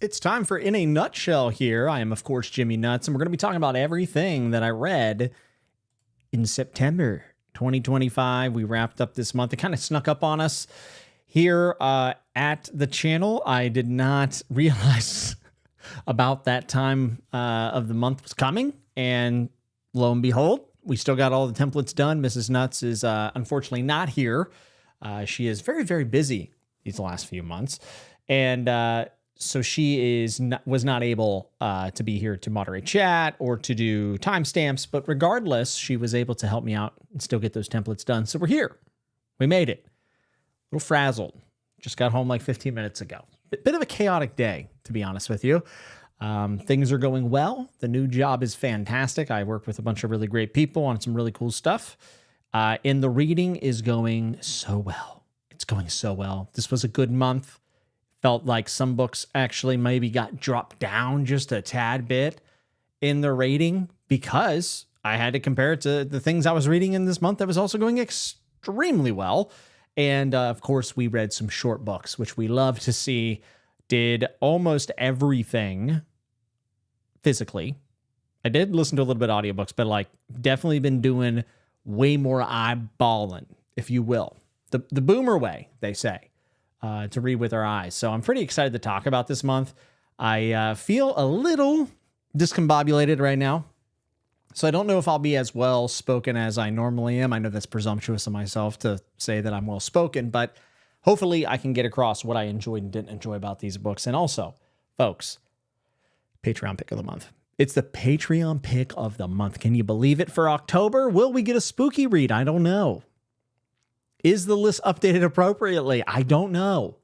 It's time for In a Nutshell here. I am, of course, Jimmy Nuts, and we're going to be talking about everything that I read in September 2025. We wrapped up this month. It kind of snuck up on us here at the channel. I did not realize about that time of the month was coming, and lo and behold, we still got all the templates done. Mrs. Nuts is unfortunately not here. She is very, very busy these last few months, and so she was not able to be here to moderate chat or to do timestamps, but regardless, she was able to help me out and still get those templates done. So we're here. We made it. A little frazzled. Just got home like 15 minutes ago. Bit of a chaotic day, to be honest with you. Things are going well. The new job is fantastic. I work with a bunch of really great people on some really cool stuff. And the reading is going so well. It's going so well. This was a good month. Felt like some books actually maybe got dropped down just a tad bit in the rating because I had to compare it to the things I was reading in this month that was also going extremely well. And of course, we read some short books, which we love to see. Did almost everything physically. I did listen to a little bit of audiobooks, but like definitely been doing way more eyeballing, if you will. The boomer way, they say. To read with our eyes. So I'm pretty excited to talk about this month. I feel a little discombobulated right now. So I don't know if I'll be as well spoken as I normally am. I know that's presumptuous of myself to say that I'm well spoken, but hopefully I can get across what I enjoyed and didn't enjoy about these books. And also, folks, Patreon pick of the month. It's the Patreon pick of the month. Can you believe it? For October, will we get a spooky read? I don't know. Is the list updated appropriately? I don't know.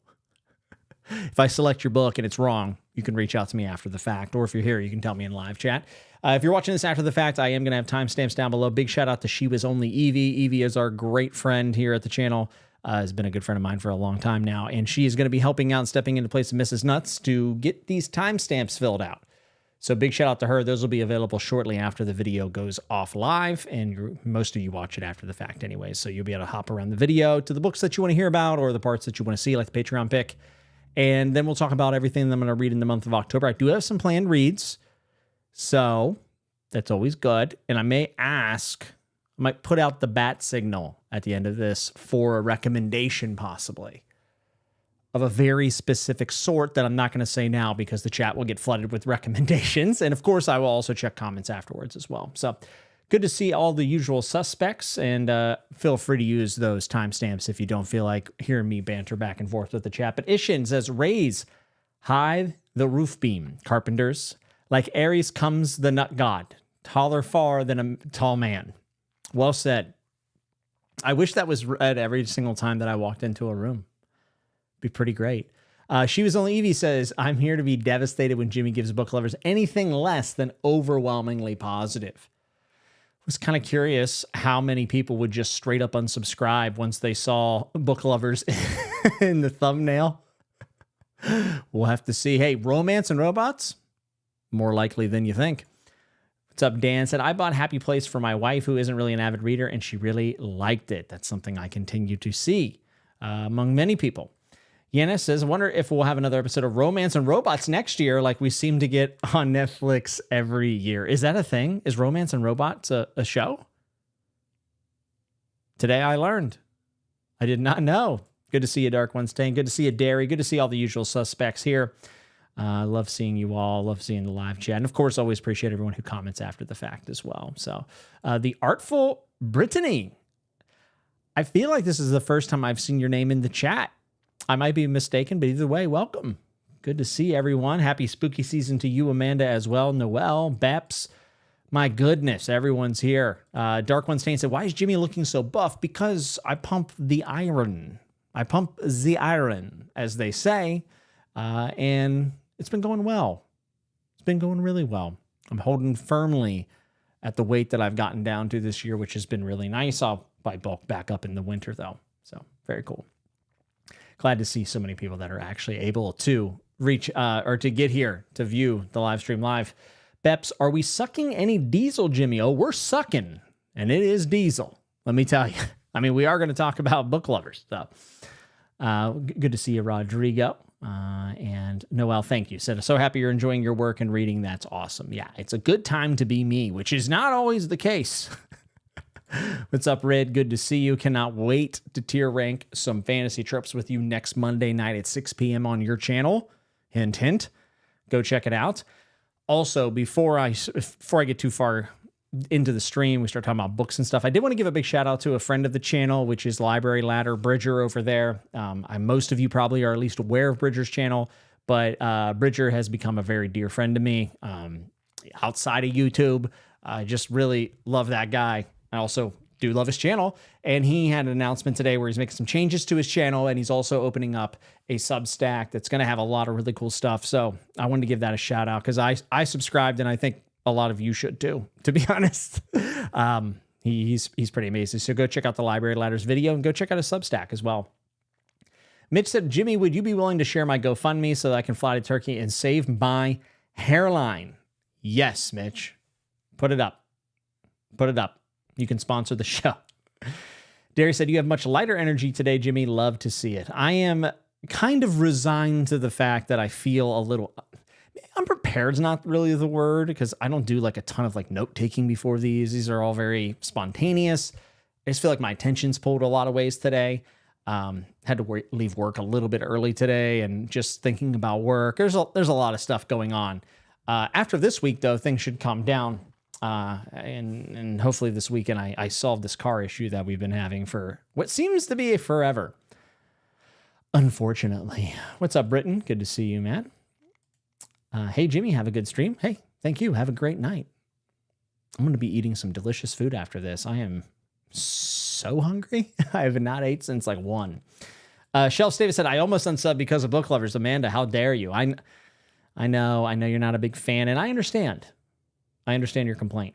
If I select your book and it's wrong, you can reach out to me after the fact. Or if you're here, you can tell me in live chat. If you're watching this after the fact, I am going to have timestamps down below. Big shout out to She Was Only Evie. Evie is our great friend here at the channel. Has been a good friend of mine for a long time now. And she is going to be helping out and stepping into place of Mrs. Nuts to get these timestamps filled out. So big shout out to her. Those will be available shortly after the video goes off live, and most of you watch it after the fact anyway, so you'll be able to hop around the video to the books that you want to hear about or the parts that you want to see, like the Patreon pick, and then we'll talk about everything that I'm going to read in the month of October. I do have some planned reads, so that's always good, and I might put out the bat signal at the end of this for a recommendation possibly of a very specific sort that I'm not going to say now because the chat will get flooded with recommendations. And of course, I will also check comments afterwards as well. So good to see all the usual suspects, and feel free to use those timestamps if you don't feel like hearing me banter back and forth with the chat. But Ishin says, raise, hide the roof beam, carpenters. Like Aries comes the nut god, taller far than a tall man. Well said. I wish that was read every single time that I walked into a room. Be pretty great. She Was Only Evie says, I'm here to be devastated when Jimmy gives book lovers anything less than overwhelmingly positive. I was kind of curious how many people would just straight up unsubscribe once they saw book lovers in the thumbnail. We'll have to see. Hey, romance and robots? More likely than you think. What's up, Dan? Said, I bought Happy Place for my wife, who isn't really an avid reader, and she really liked it. That's something I continue to see among many people. Yenna says, I wonder if we'll have another episode of Romance and Robots next year like we seem to get on Netflix every year. Is that a thing? Is Romance and Robots a show? Today I learned. I did not know. Good to see you, Dark One Stain. Good to see you, Derry. Good to see all the usual suspects here. Love seeing you all. Love seeing the live chat. And of course, always appreciate everyone who comments after the fact as well. So the Artful Brittany. I feel like this is the first time I've seen your name in the chat. I might be mistaken, but either way, welcome. Good to see everyone. Happy spooky season to you, Amanda, as well. Noel, Beps. My goodness, everyone's here. Dark One Stain said, why is Jimmy looking so buff? Because I pump the iron. I pump the iron, as they say. And it's been going well. It's been going really well. I'm holding firmly at the weight that I've gotten down to this year, which has been really nice. I'll probably bulk back up in the winter, though. So, very cool. Glad to see so many people that are actually able to reach or to get here to view the live stream live. Beps, are we sucking any diesel, Jimmy? Oh, we're sucking, and it is diesel. Let me tell you. I mean, we are going to talk about book lovers. So, good to see you, Rodrigo. And Noel, thank you. Said, so happy you're enjoying your work and reading. That's awesome. Yeah, it's a good time to be me, which is not always the case. What's up, Red? Good to see you. Cannot wait to tier rank some fantasy trips with you next Monday night at 6 p.m. on your channel. Hint, hint. Go check it out. Also, before I get too far into the stream, we start talking about books and stuff, I did want to give a big shout out to a friend of the channel, which is Library Ladder Bridger over there. Most of you probably are at least aware of Bridger's channel, but Bridger has become a very dear friend to me outside of YouTube. I just really love that guy. I also do love his channel, and he had an announcement today where he's making some changes to his channel, and he's also opening up a Substack that's going to have a lot of really cool stuff. So I wanted to give that a shout out because I subscribed, and I think a lot of you should too, to be honest. He's pretty amazing. So go check out the Library Ladders video and go check out his Substack as well. Mitch said, Jimmy, would you be willing to share my GoFundMe so that I can fly to Turkey and save my hairline? Yes, Mitch. Put it up. Put it up. You can sponsor the show. Darius said, you have much lighter energy today, Jimmy. Love to see it. I am kind of resigned to the fact that I feel a little... Unprepared is not really the word because I don't do like a ton of like note taking before these. These are all very spontaneous. I just feel like my attention's pulled a lot of ways today. Had to leave work a little bit early today and just thinking about work. There's a lot of stuff going on. After this week, though, things should calm down. And hopefully this weekend I solve this car issue that we've been having for what seems to be forever. Unfortunately. What's up, Britton? Good to see you, man. Hey, Jimmy, have a good stream. Hey, thank you. Have a great night. I'm going to be eating some delicious food after this. I am so hungry. I have not ate since like 1. Shelf Davis said, I almost unsubbed because of book lovers. Amanda, how dare you? I know you're not a big fan, and I understand. I understand your complaint.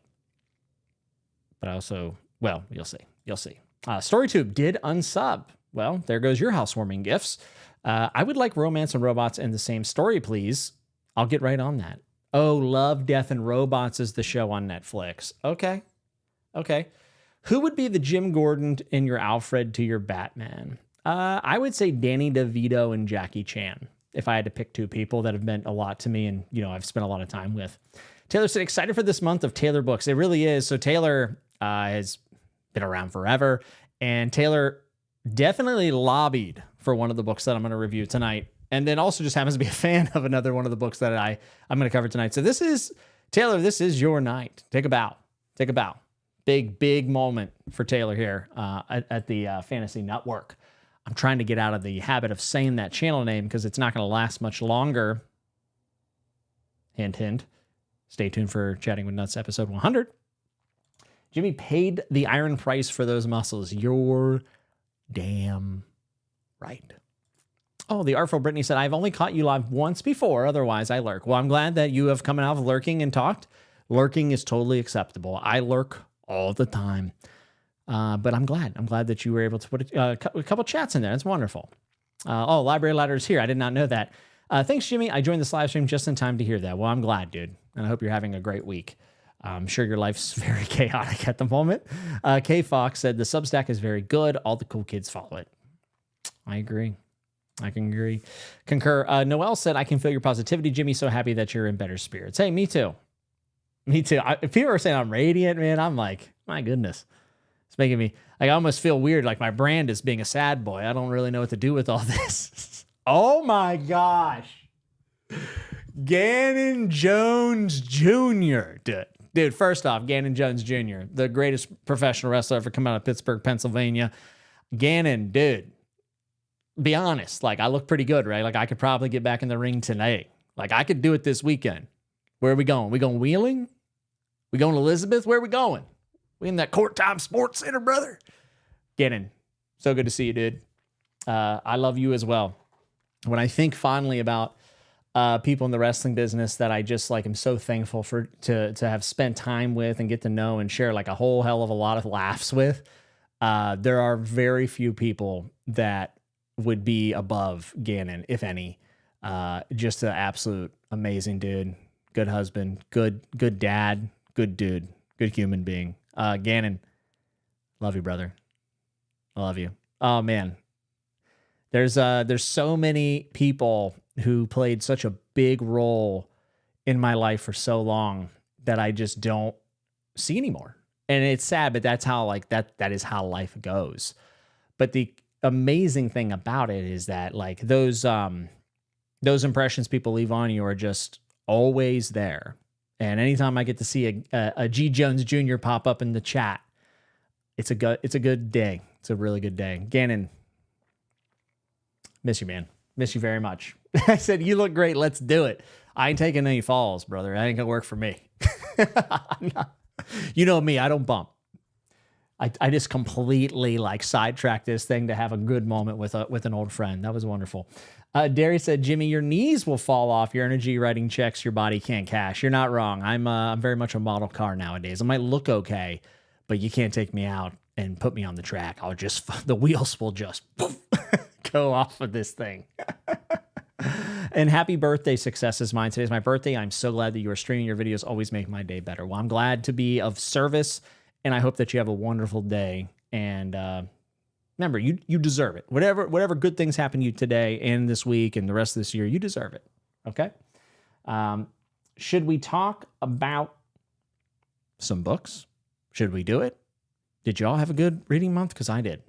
But I also, well, you'll see. You'll see. StoryTube did unsub. Well, there goes your housewarming gifts. I would like Romance and Robots in the same story, please. I'll get right on that. Oh, Love, Death, and Robots is the show on Netflix. Okay. Who would be the Jim Gordon in your Alfred to your Batman? I would say Danny DeVito and Jackie Chan, if I had to pick 2 people that have meant a lot to me and, I've spent a lot of time with. Taylor said, excited for this month of Taylor books. It really is. So Taylor has been around forever, and Taylor definitely lobbied for one of the books that I'm going to review tonight. And then also just happens to be a fan of another one of the books that I'm going to cover tonight. So this is, Taylor, this is your night. Take a bow. Take a bow. Big moment for Taylor here at the Fantasy Network. I'm trying to get out of the habit of saying that channel name because it's not going to last much longer. Hint, hint. Stay tuned for Chatting with Nuts episode 100. Jimmy paid the iron price for those muscles. You're damn right. Oh, the Artful Brittany said, I've only caught you live once before. Otherwise, I lurk. Well, I'm glad that you have come out of lurking and talked. Lurking is totally acceptable. I lurk all the time. But I'm glad. I'm glad that you were able to put a couple chats in there. That's wonderful. Library Ladder is here. I did not know that. Thanks, Jimmy. I joined this live stream just in time to hear that. Well, I'm glad, dude. And I hope you're having a great week. I'm sure your life's very chaotic at the moment. K Fox said, the Substack is very good. All the cool kids follow it. I agree. I can agree. Concur. Noel said, I can feel your positivity, Jimmy. So happy that you're in better spirits. Hey, me too. Me too. If people are saying I'm radiant, man, I'm like, my goodness. It's making me, I almost feel weird. Like my brand is being a sad boy. I don't really know what to do with all this. Oh my gosh. Gannon Jones Jr. Dude, first off, Gannon Jones Jr., the greatest professional wrestler ever come out of Pittsburgh, Pennsylvania. Gannon, dude, be honest. Like, I look pretty good, right? Like, I could probably get back in the ring tonight. Like, I could do it this weekend. Where are we going? We going Wheeling? We going Elizabeth? Where are we going? We in that Court Time Sports Center, brother? Gannon, so good to see you, dude. I love you as well. When I think fondly about people in the wrestling business that I just like am so thankful for to have spent time with and get to know and share like a whole hell of a lot of laughs with, there are very few people that would be above Gannon, if any. Just an absolute amazing dude, good husband, good dad, good dude, good human being. Gannon, love you, brother. I love you. Oh man. There's so many people who played such a big role in my life for so long that I just don't see anymore. And it's sad, but that's how like that is how life goes. But the amazing thing about it is that like those impressions people leave on you are just always there. And anytime I get to see a G. Jones Jr. pop up in the chat, it's a good day. It's a really good day. Gannon, miss you, man. Miss you very much. I said, you look great. Let's do it. I ain't taking any falls, brother. That ain't gonna work for me. You know me, I don't bump. I just completely like sidetracked this thing to have a good moment with an old friend. That was wonderful. Darius said, Jimmy, your knees will fall off your energy writing checks your body can't cash. You're not wrong. I'm very much a model car nowadays. I might look okay, but you can't take me out and put me on the track. The wheels will just go off of this thing. And happy birthday, Success is Mine. Today's my birthday. I'm so glad that you are streaming. Your videos always make my day better. Well, I'm glad to be of service, and I hope that you have a wonderful day. And remember, you deserve it. Whatever good things happen to you today and this week and the rest of this year, you deserve it. Okay? Should we talk about some books? Should we do it? Did you all have a good reading month? Because I did.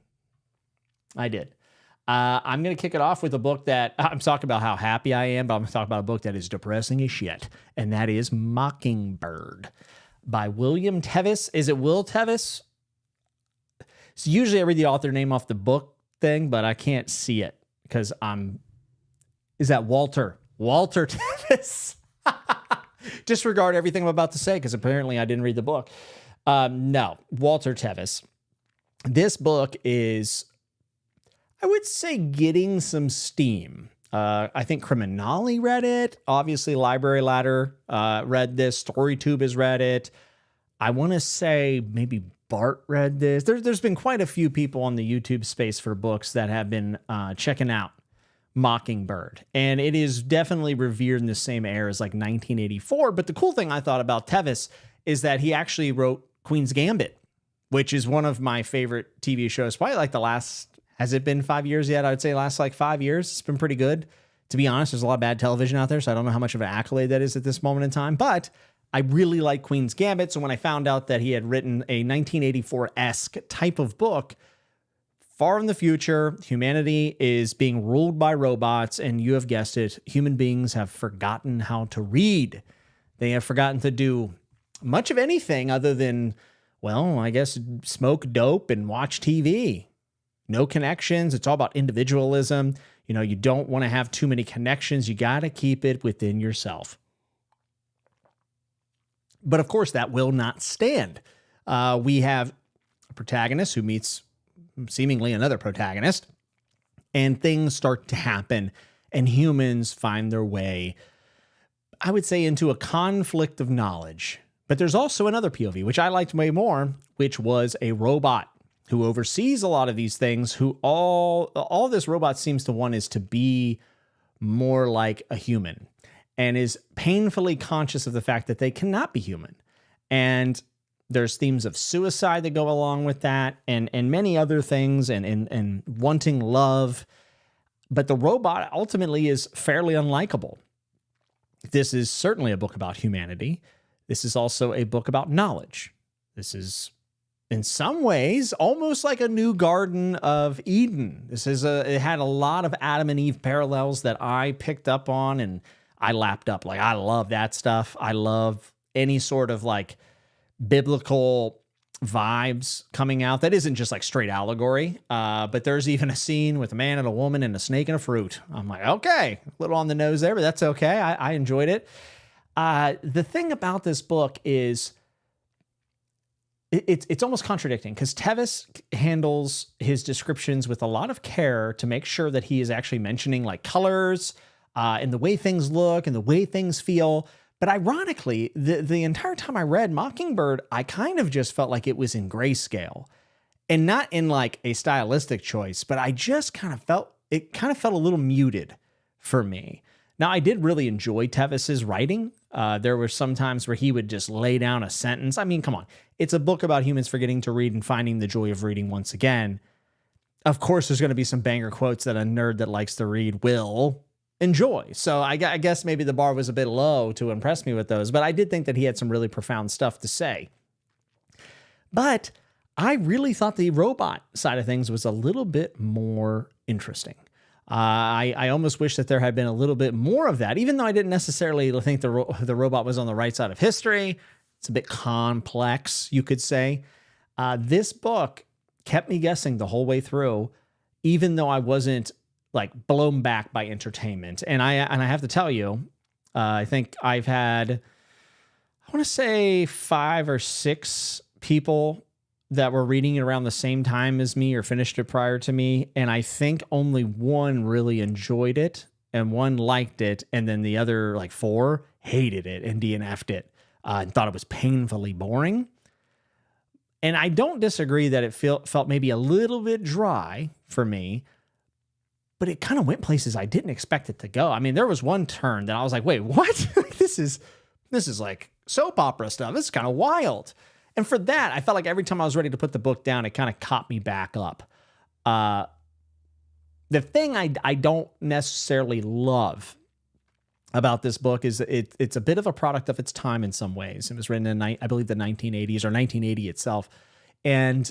I'm going to kick it off with a book that I'm talking about how happy I am, but I'm going to talk about a book that is depressing as shit, and that is Mockingbird by William Tevis. Is it Will Tevis? So usually I read the author name off the book thing, but I can't see it because is that Walter Tevis? Disregard everything I'm about to say because apparently I didn't read the book. No, Walter Tevis. This book is, I would say, getting some steam. I think Criminale read it. Obviously, Library Ladder read this. StoryTube has read it. I want to say maybe Bart read this. There's been quite a few people on the YouTube space for books that have been checking out Mockingbird. And it is definitely revered in the same era as like 1984. But the cool thing I thought about Tevis is that he actually wrote Queen's Gambit, which is one of my favorite TV shows. Probably like the last... Has it been 5 years yet? I would say last like 5 years. It's been pretty good. To be honest, there's a lot of bad television out there, so I don't know how much of an accolade that is at this moment in time. But I really like Queen's Gambit. So when I found out that he had written a 1984-esque type of book, far in the future, humanity is being ruled by robots, and you have guessed it, human beings have forgotten how to read. They have forgotten to do much of anything other than, well, I guess smoke dope and watch TV. No connections. It's all about individualism. You know, you don't want to have too many connections. You got to keep it within yourself. But of course, that will not stand. We have a protagonist who meets seemingly another protagonist, and things start to happen, and humans find their way, I would say, into a conflict of knowledge. But there's also another POV, which I liked way more, which was a robot who oversees a lot of these things, who all this robot seems to want is to be more like a human, and is painfully conscious of the fact that they cannot be human. And there's themes of suicide that go along with that, and many other things, and wanting love. But the robot ultimately is fairly unlikable. This is certainly a book about humanity. This is also a book about knowledge. This is, in some ways, almost like a new Garden of Eden. It had a lot of Adam and Eve parallels that I picked up on and I lapped up. Like, I love that stuff. I love any sort of like biblical vibes coming out that isn't just like straight allegory. But there's even a scene with a man and a woman and a snake and a fruit. I'm like, okay, a little on the nose there, but that's okay. I enjoyed it. The thing about this book is it's almost contradicting, because Tevis handles his descriptions with a lot of care to make sure that he is actually mentioning like colors and the way things look and the way things feel. But ironically, the entire time I read Mockingbird, I kind of just felt like it was in grayscale, and not in like a stylistic choice, but I just kind of felt a little muted for me. Now, I did really enjoy Tevis's writing. There were some times where he would just lay down a sentence. I mean, come on. It's a book about humans forgetting to read and finding the joy of reading once again. Of course, there's going to be some banger quotes that a nerd that likes to read will enjoy. So I guess maybe the bar was a bit low to impress me with those, but I did think that he had some really profound stuff to say. But I really thought the robot side of things was a little bit more interesting. I almost wish that there had been a little bit more of that, even though I didn't necessarily think the robot was on the right side of history. It's a bit complex, you could say. This book kept me guessing the whole way through, even though I wasn't like blown back by entertainment. And I have to tell you, I think I've had, I want to say 5 or 6 people that were reading it around the same time as me or finished it prior to me. And I think only one really enjoyed it and one liked it. And then the other like 4 hated it and DNF'd it and thought it was painfully boring. And I don't disagree that it felt maybe a little bit dry for me, but it kind of went places I didn't expect it to go. I mean, there was one turn that I was like, wait, what? This is like soap opera stuff. This is kind of wild. And for that, I felt like every time I was ready to put the book down, it kind of caught me back up. The thing I don't necessarily love about this book is it's a bit of a product of its time in some ways. It was written in, I believe, the 1980s or 1980 itself. And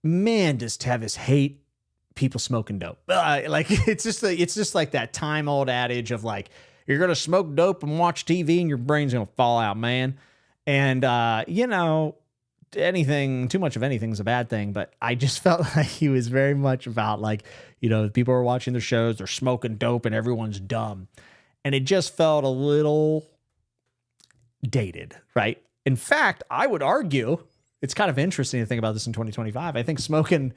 man, does Tevis hate people smoking dope. Like it's just like that time old adage of like, you're going to smoke dope and watch TV and your brain's going to fall out, man. And, too much of anything is a bad thing, but I just felt like he was very much about like, people are watching their shows, they're smoking dope and everyone's dumb. And it just felt a little dated, right? In fact, I would argue it's kind of interesting to think about this in 2025. I think smoking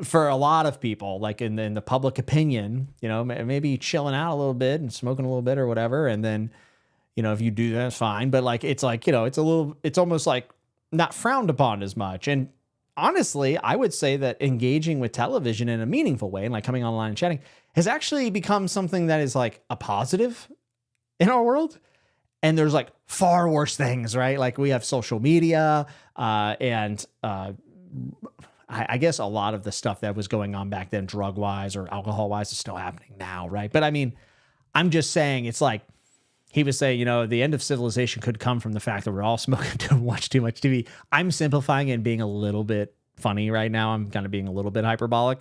for a lot of people, like in the public opinion, maybe chilling out a little bit and smoking a little bit or whatever. And then, if you do that, fine. But like, it's like, it's almost like not frowned upon as much. And honestly, I would say that engaging with television in a meaningful way and like coming online and chatting has actually become something that is like a positive in our world. And there's like far worse things, right? Like we have social media and I guess a lot of the stuff that was going on back then, drug wise or alcohol wise, is still happening now, right? But I mean, I'm just saying it's like, he was saying, the end of civilization could come from the fact that we're all smoking to watch too much TV. I'm simplifying and being a little bit funny right now. I'm kind of being a little bit hyperbolic,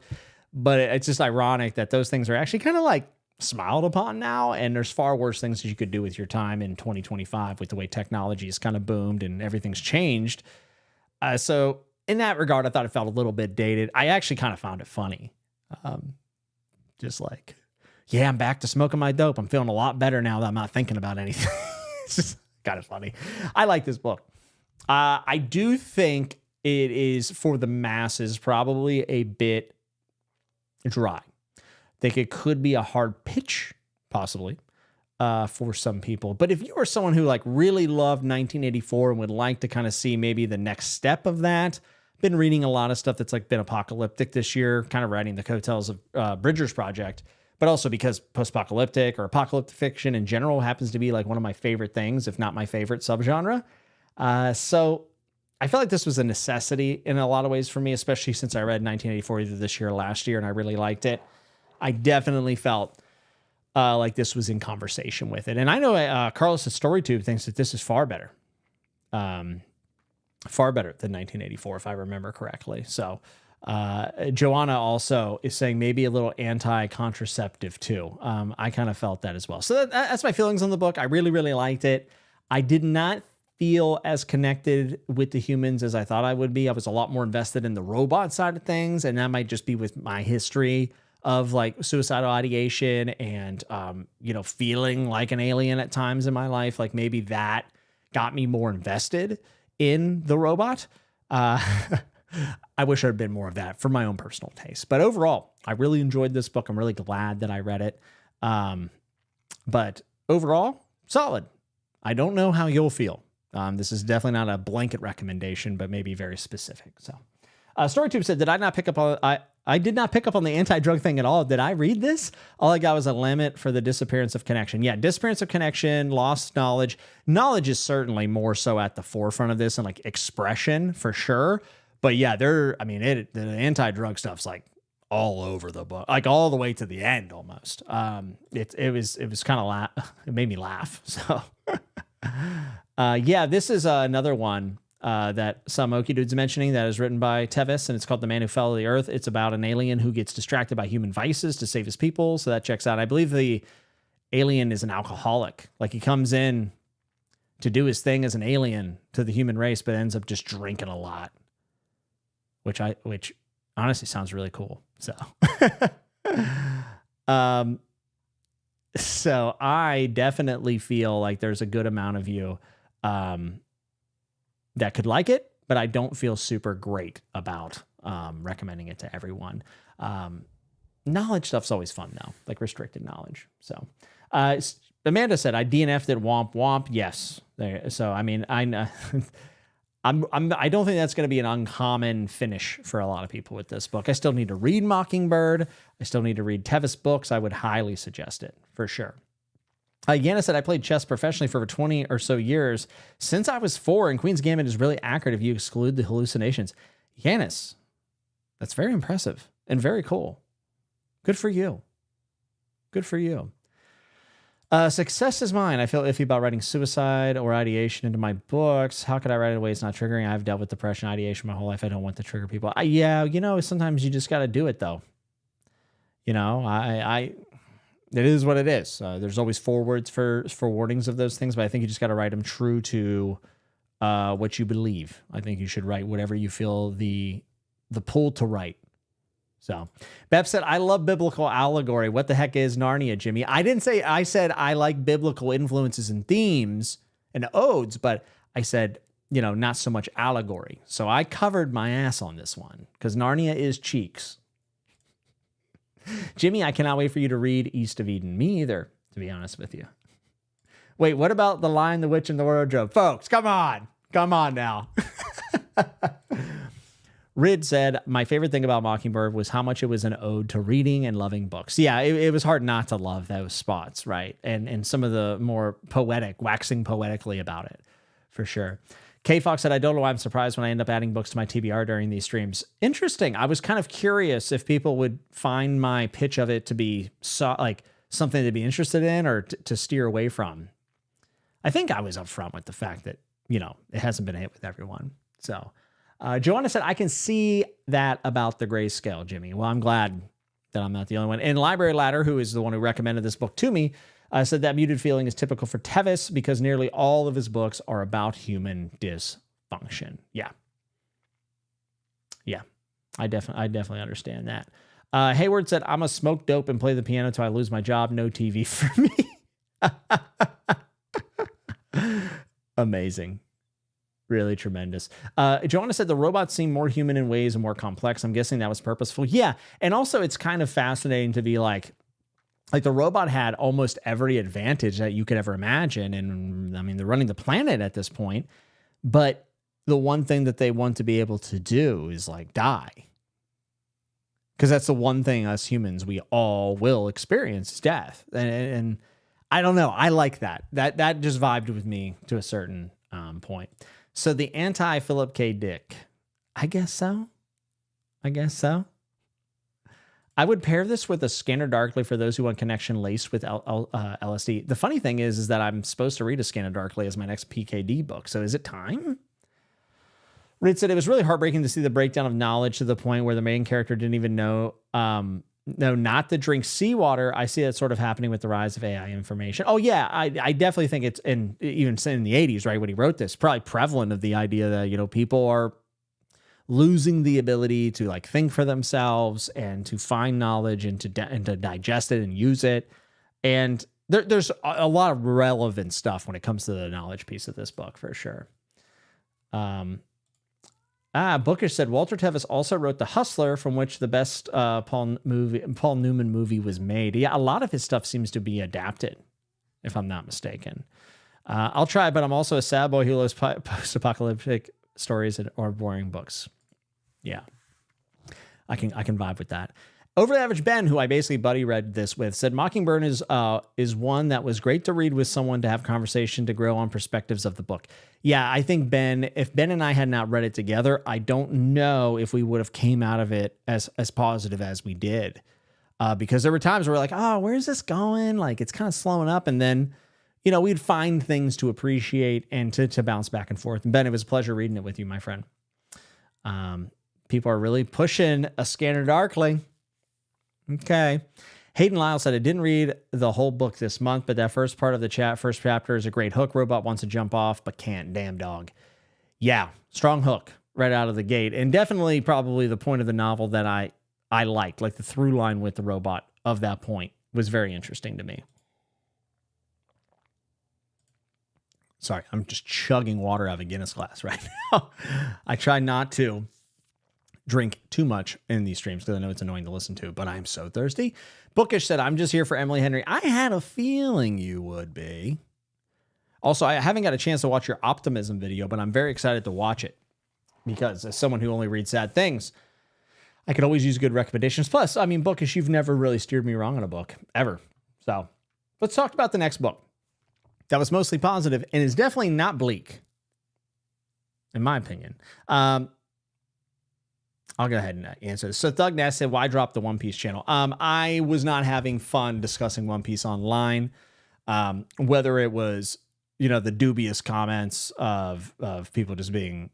but it's just ironic that those things are actually kind of like smiled upon now. And there's far worse things that you could do with your time in 2025 with the way technology has kind of boomed and everything's changed. So in that regard, I thought it felt a little bit dated. I actually kind of found it funny. Just like, yeah, I'm back to smoking my dope. I'm feeling a lot better now that I'm not thinking about anything. It's just kind of funny. I like this book. I do think it is, for the masses, probably a bit dry. I think it could be a hard pitch, possibly, for some people. But if you are someone who like really loved 1984 and would like to kind of see maybe the next step of that, been reading a lot of stuff that's like been apocalyptic this year, kind of riding the coattails of Bridger's project. But also because post-apocalyptic or apocalyptic fiction in general happens to be like one of my favorite things, if not my favorite subgenre. So I felt like this was a necessity in a lot of ways for me, especially since I read 1984 either this year or last year, and I really liked it. I definitely felt like this was in conversation with it. And I know Carlos at StoryTube thinks that this is far better. Far better than 1984, if I remember correctly. So Joanna also is saying maybe a little anti-contraceptive too. I kind of felt that as well. So that's my feelings on the book. I really, really liked it. I did not feel as connected with the humans as I thought I would be. I was a lot more invested in the robot side of things, and that might just be with my history of like suicidal ideation and, feeling like an alien at times in my life. Like maybe that got me more invested in the robot. I wish there had been more of that for my own personal taste. But overall, I really enjoyed this book. I'm really glad that I read it. But overall, solid. I don't know how you'll feel. This is definitely not a blanket recommendation, but maybe very specific. So, StoryTube said, I did not pick up on the anti-drug thing at all. Did I read this? All I got was a limit for the disappearance of connection. Yeah, disappearance of connection, lost knowledge. Knowledge is certainly more so at the forefront of this, and like expression for sure. But yeah, the anti-drug stuff's like all over the book, like all the way to the end almost. It was kind of it made me laugh. So yeah, this is another one that some Okie dude's mentioning that is written by Tevis, and it's called The Man Who Fell to the Earth. It's about an alien who gets distracted by human vices to save his people. So that checks out. I believe the alien is an alcoholic. Like he comes in to do his thing as an alien to the human race, but ends up just drinking a lot, which honestly sounds really cool. So, so I definitely feel like there's a good amount of you, that could like it, but I don't feel super great about, recommending it to everyone. Knowledge stuff's always fun though, like restricted knowledge. So, Amanda said, I DNF'd it, womp womp. Yes. So, I mean, I don't think that's going to be an uncommon finish for a lot of people with this book. I still need to read Mockingbird. I still need to read Tevis books. I would highly suggest it for sure. Yana said, I played chess professionally for over 20 or so years since I was 4, and Queen's Gambit is really accurate if you exclude the hallucinations. Yanis, that's very impressive and very cool. Good for you. Good for you. Success is mine. I feel iffy about writing suicide or ideation into my books. How could I write it in a way it's not triggering? I've dealt with depression, ideation my whole life. I don't want to trigger people. Yeah, sometimes you just got to do it though. It is what it is. There's always forewords for warnings of those things, but I think you just got to write them true to what you believe. I think you should write whatever you feel the pull to write. So, Beb said, I love biblical allegory. What the heck is Narnia, Jimmy? I didn't say, I said I like biblical influences and themes and odes, but I said, not so much allegory. So I covered my ass on this one because Narnia is cheeks. Jimmy, I cannot wait for you to read East of Eden. Me either, to be honest with you. Wait, what about The Lion, the Witch, and the Wardrobe? Folks, come on. Come on now. Rid said, my favorite thing about Mockingbird was how much it was an ode to reading and loving books. Yeah, it was hard not to love those spots, right? And some of the more waxing poetically about it, for sure. K Fox said, I don't know why I'm surprised when I end up adding books to my TBR during these streams. Interesting. I was kind of curious if people would find my pitch of it to be something to be interested in or to steer away from. I think I was upfront with the fact that, it hasn't been a hit with everyone. So, Joanna said, I can see that about the grayscale, Jimmy. Well, I'm glad that I'm not the only one. And Library Ladder, who is the one who recommended this book to me, said that muted feeling is typical for Tevis because nearly all of his books are about human dysfunction. Yeah. Yeah. I definitely understand that. Hayward said, I'm a smoke dope and play the piano till I lose my job. No TV for me. Amazing. Really tremendous. Joanna said the robots seem more human in ways and more complex. I'm guessing that was purposeful. Yeah. And also it's kind of fascinating to be like the robot had almost every advantage that you could ever imagine. And I mean, they're running the planet at this point, but the one thing that they want to be able to do is die. Because that's the one thing us humans, we all will experience is death. And I don't know. I like that. That just vibed with me to a certain point. So the anti-Philip K. Dick, I guess so. I would pair this with a Scanner Darkly for those who want connection laced with LSD. The funny thing is that I'm supposed to read a Scanner Darkly as my next PKD book. So is it time? Reed said it was really heartbreaking to see the breakdown of knowledge to the point where the main character didn't even know not to drink seawater. I see that sort of happening with the rise of AI information. Oh yeah, I definitely think it's even in the 80s, right, when he wrote this, probably prevalent of the idea that, people are losing the ability to think for themselves and to find knowledge and to digest it and use it. And there's a lot of relevant stuff when it comes to the knowledge piece of this book for sure. Bookish said Walter Tevis also wrote The Hustler, from which the best Paul Newman movie was made. Yeah, a lot of his stuff seems to be adapted, if I'm not mistaken. I'll try, but I'm also a sad boy who loves post-apocalyptic stories or boring books. Yeah, I can vibe with that. Over the Average Ben, who I basically buddy read this with, said Mockingbird is one that was great to read with someone to have conversation to grow on perspectives of the book. Yeah, I think if Ben and I had not read it together, I don't know if we would have came out of it as positive as we did. Because there were times where we're like, oh, where's this going? Like, it's kind of slowing up. And then, we'd find things to appreciate and to bounce back and forth. And Ben, it was a pleasure reading it with you, my friend. People are really pushing A Scanner Darkly. Okay. Hayden Lyle said, I didn't read the whole book this month, but that first part of the first chapter is a great hook. Robot wants to jump off, but can't. Damn dog. Yeah. Strong hook right out of the gate. And definitely probably the point of the novel that I liked, like the through line with the robot of that point was very interesting to me. Sorry, I'm just chugging water out of a Guinness glass right now. I try not to drink too much in these streams because I know it's annoying to listen to, but I'm so thirsty. Bookish said, I'm just here for Emily Henry. I had a feeling you would be. Also, I haven't got a chance to watch your optimism video, but I'm very excited to watch it because as someone who only reads sad things, I could always use good recommendations. Plus, I mean, Bookish, you've never really steered me wrong on a book, ever. So let's talk about the next book. That was mostly positive and is definitely not bleak, in my opinion. I'll go ahead and answer this. So Thug Ness said, why drop the One Piece channel? I was not having fun discussing One Piece online. Whether it was, the dubious comments of people just being,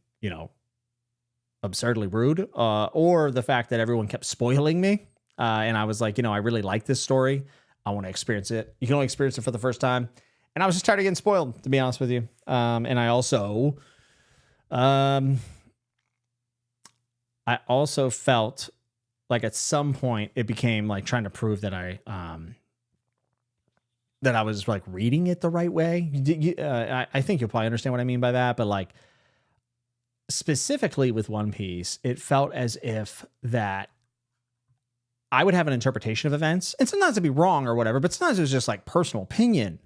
absurdly rude, or the fact that everyone kept spoiling me. And I was like, I really like this story. I want to experience it. You can only experience it for the first time. And I was just tired of getting spoiled, to be honest with you. And I also felt like at some point it became like trying to prove that I was like reading it the right way. I think you'll probably understand what I mean by that, but like specifically with One Piece, it felt as if that I would have an interpretation of events, and sometimes it'd be wrong or whatever, but sometimes it was just like personal opinion.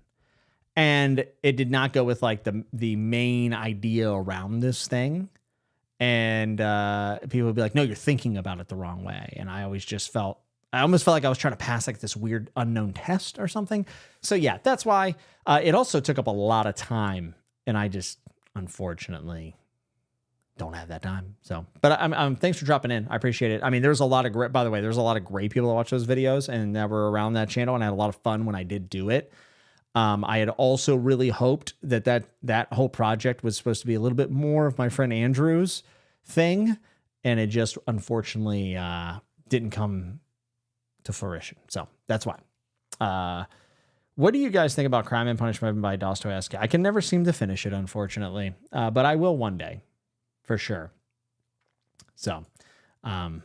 And it did not go with like the main idea around this thing. And people would be like, no, you're thinking about it the wrong way. And I almost felt like I was trying to pass like this weird unknown test or something. So yeah, that's why it also took up a lot of time. And I just, unfortunately, don't have that time. So, but I'm thanks for dropping in. I appreciate it. I mean, there's a lot of great, by the way, there's a lot of great people that watch those videos and that were around that channel. And I had a lot of fun when I did do it. I had also really hoped that whole project was supposed to be a little bit more of my friend Andrew's thing, and it just unfortunately didn't come to fruition. So that's why. What do you guys think about Crime and Punishment by Dostoevsky? I can never seem to finish it, unfortunately, but I will one day, for sure. So, Dan,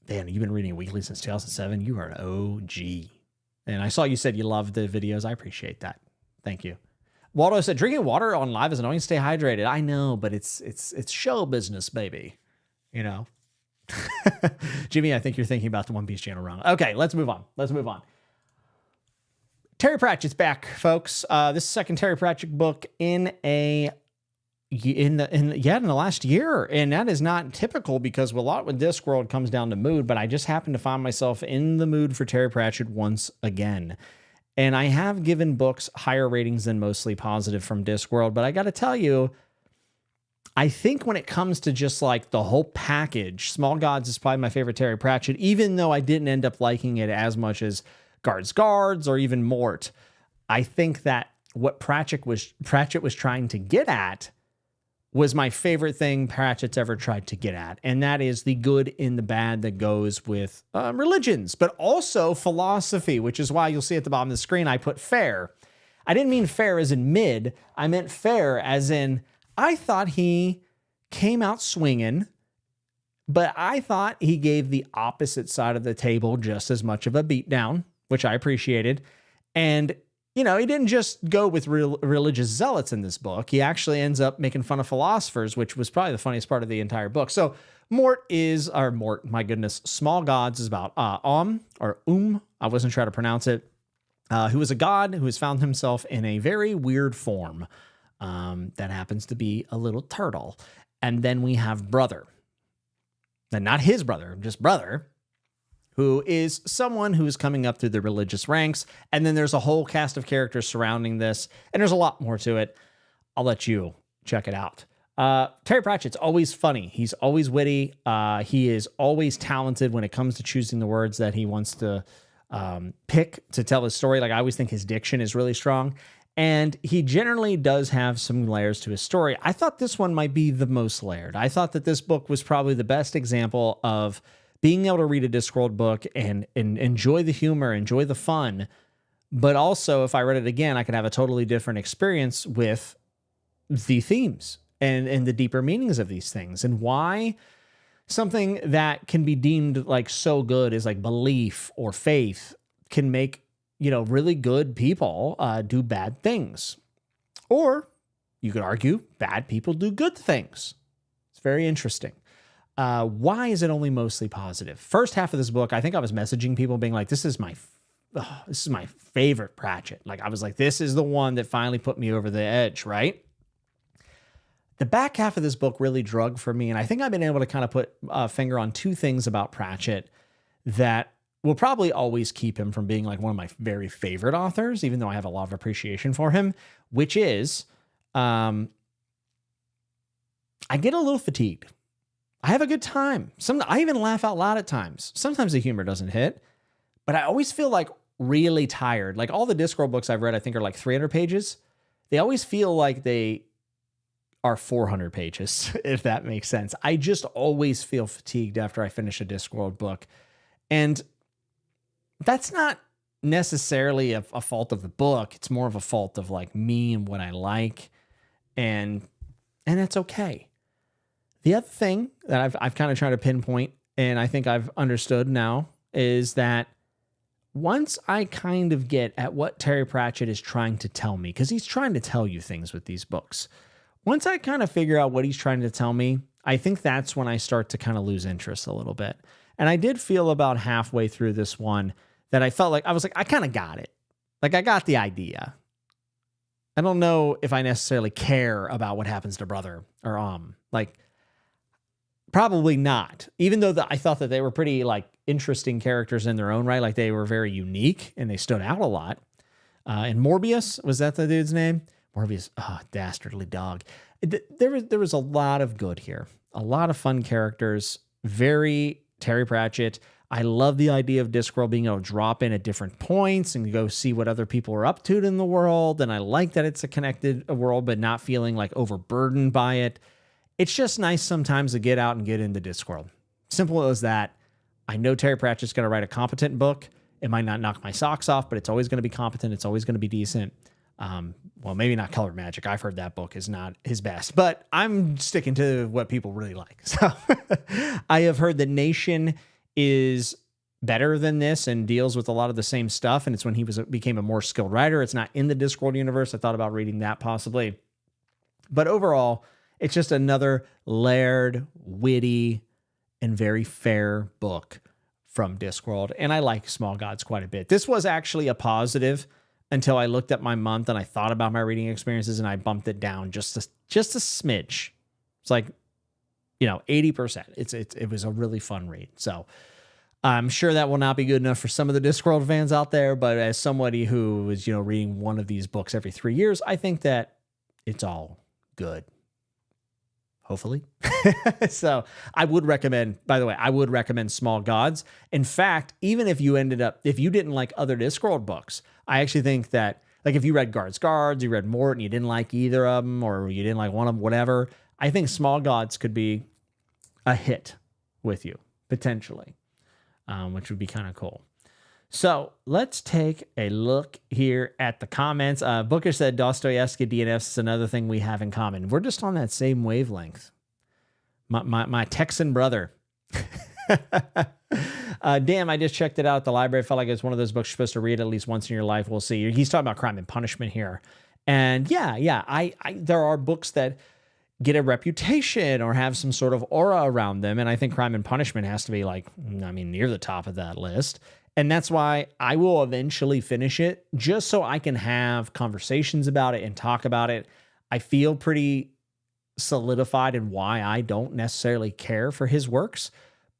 you've been reading weekly since 2007. You are an OG. And I saw you said you love the videos. I appreciate that. Thank you. Waldo said, drinking water on live is annoying. Stay hydrated. I know, but it's show business, baby. Jimmy, I think you're thinking about the One Piece channel wrong. Okay, let's move on. Terry Pratchett's back, folks. This is the second Terry Pratchett book in the last year, and that is not typical because a lot with Discworld comes down to mood, but I just happened to find myself in the mood for Terry Pratchett once again. And I have given books higher ratings than mostly positive from Discworld, but I got to tell you, I think when it comes to just like the whole package, Small Gods is probably my favorite Terry Pratchett, even though I didn't end up liking it as much as Guards or even Mort. I think that what Pratchett was trying to get at was my favorite thing Pratchett's ever tried to get at, and that is the good and the bad that goes with religions, but also philosophy, which is why you'll see at the bottom of the screen I put fair. I didn't mean fair as in mid. I meant fair as in I thought he came out swinging, but I thought he gave the opposite side of the table just as much of a beatdown, which I appreciated. And he didn't just go with religious zealots in this book. He actually ends up making fun of philosophers, which was probably the funniest part of the entire book. So Small Gods is about I wasn't trying to pronounce it, who is a god who has found himself in a very weird form that happens to be a little turtle. And then we have Brother. And not his brother, just Brother, who is someone who's coming up through the religious ranks. And then there's a whole cast of characters surrounding this, and there's a lot more to it. I'll let you check it out. Terry Pratchett's always funny. He's always witty. He is always talented when it comes to choosing the words that he wants to pick to tell his story. Like, I always think his diction is really strong. And he generally does have some layers to his story. I thought this one might be the most layered. I thought that this book was probably the best example of being able to read a Discworld book and enjoy the humor, enjoy the fun. But also, if I read it again, I could have a totally different experience with the themes and the deeper meanings of these things, and why something that can be deemed like so good as like belief or faith can make, you know, really good people do bad things. Or you could argue bad people do good things. It's very interesting. Why is it only mostly positive? First half of this book, I think I was messaging people being like, this is my favorite Pratchett. Like, I was like, this is the one that finally put me over the edge, right? The back half of this book really drug for me, and I think I've been able to kind of put a finger on two things about Pratchett that will probably always keep him from being like one of my very favorite authors, even though I have a lot of appreciation for him, which is I get a little fatigued. I have a good time. I even laugh out loud at times. Sometimes the humor doesn't hit, but I always feel like really tired. Like, all the Discworld books I've read, I think, are like 300 pages. They always feel like they are 400 pages, if that makes sense. I just always feel fatigued after I finish a Discworld book. And that's not necessarily a fault of the book. It's more of a fault of like me and what I like. And that's okay. The other thing that I've kind of tried to pinpoint, and I think I've understood now, is that once I kind of get at what Terry Pratchett is trying to tell me, because he's trying to tell you things with these books, once I kind of figure out what he's trying to tell me, I think that's when I start to kind of lose interest a little bit. And I did feel about halfway through this one that I felt like, I was like, I kind of got it. Like, I got the idea. I don't know if I necessarily care about what happens to brother or like, probably not. Even though I thought that they were pretty like interesting characters in their own right. Like, they were very unique and they stood out a lot. And Morbius, was that the dude's name? Morbius, dastardly dog. There was a lot of good here. A lot of fun characters. Very Terry Pratchett. I love the idea of Discworld being able to drop in at different points and go see what other people are up to in the world. And I like that it's a connected world, but not feeling like overburdened by it. It's just nice sometimes to get out and get into Discworld. Simple as that. I know Terry Pratchett's going to write a competent book. It might not knock my socks off, but it's always going to be competent. It's always going to be decent. Well, maybe not Colored Magic. I've heard that book is not his best, but I'm sticking to what people really like. So I have heard that Nation is better than this and deals with a lot of the same stuff. And it's when he became a more skilled writer. It's not in the Discworld universe. I thought about reading that possibly, but overall, it's just another layered, witty, and very fair book from Discworld. And I like Small Gods quite a bit. This was actually a positive until I looked at my month and I thought about my reading experiences and I bumped it down just a smidge. It's like, 80%. It was a really fun read. So I'm sure that will not be good enough for some of the Discworld fans out there, but as somebody who is, reading one of these books every 3 years, I think that it's all good. Hopefully. So I would recommend, by the way, Small Gods. In fact, even if you didn't like other Discworld books, I actually think that, like, if you read Guards, you read Mort and you didn't like either of them, or you didn't like one of them, whatever, I think Small Gods could be a hit with you, potentially, which would be kind of cool. So let's take a look here at the comments. Bookish said Dostoevsky DNFs is another thing we have in common. We're just on that same wavelength. My Texan brother. Damn, I just checked it out at the library. I felt like it's one of those books you're supposed to read at least once in your life. We'll see. He's talking about Crime and Punishment here. And yeah, there are books that get a reputation or have some sort of aura around them. And I think Crime and Punishment has to be near the top of that list. And that's why I will eventually finish it, just so I can have conversations about it and talk about it. I feel pretty solidified in why I don't necessarily care for his works,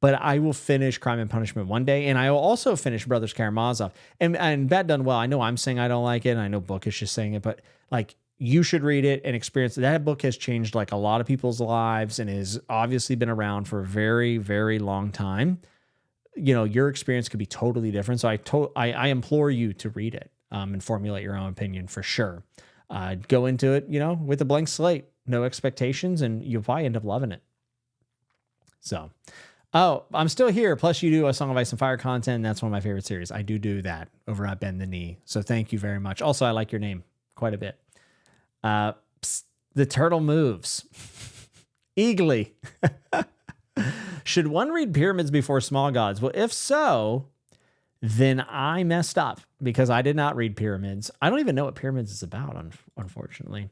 But I will finish Crime and Punishment one day, and I will also finish Brothers Karamazov. And that done well. I know I'm saying I don't like it, and I know Book is just saying it, but like you should read it and experience it. That book has changed like a lot of people's lives and has obviously been around for a very, very long time. You know, your experience could be totally different. So I implore you to read it and formulate your own opinion for sure. Go into it, you know, with a blank slate, no expectations, and you'll probably end up loving it. So, oh, I'm still here. Plus, you do a Song of Ice and Fire content. And that's one of my favorite series. I do that over at Bend the Knee. So thank you very much. Also, I like your name quite a bit. Psst, the turtle moves. Eagly. Should one read Pyramids before Small Gods? Well, if so, then I messed up because I did not read Pyramids. I don't even know what Pyramids is about, unfortunately.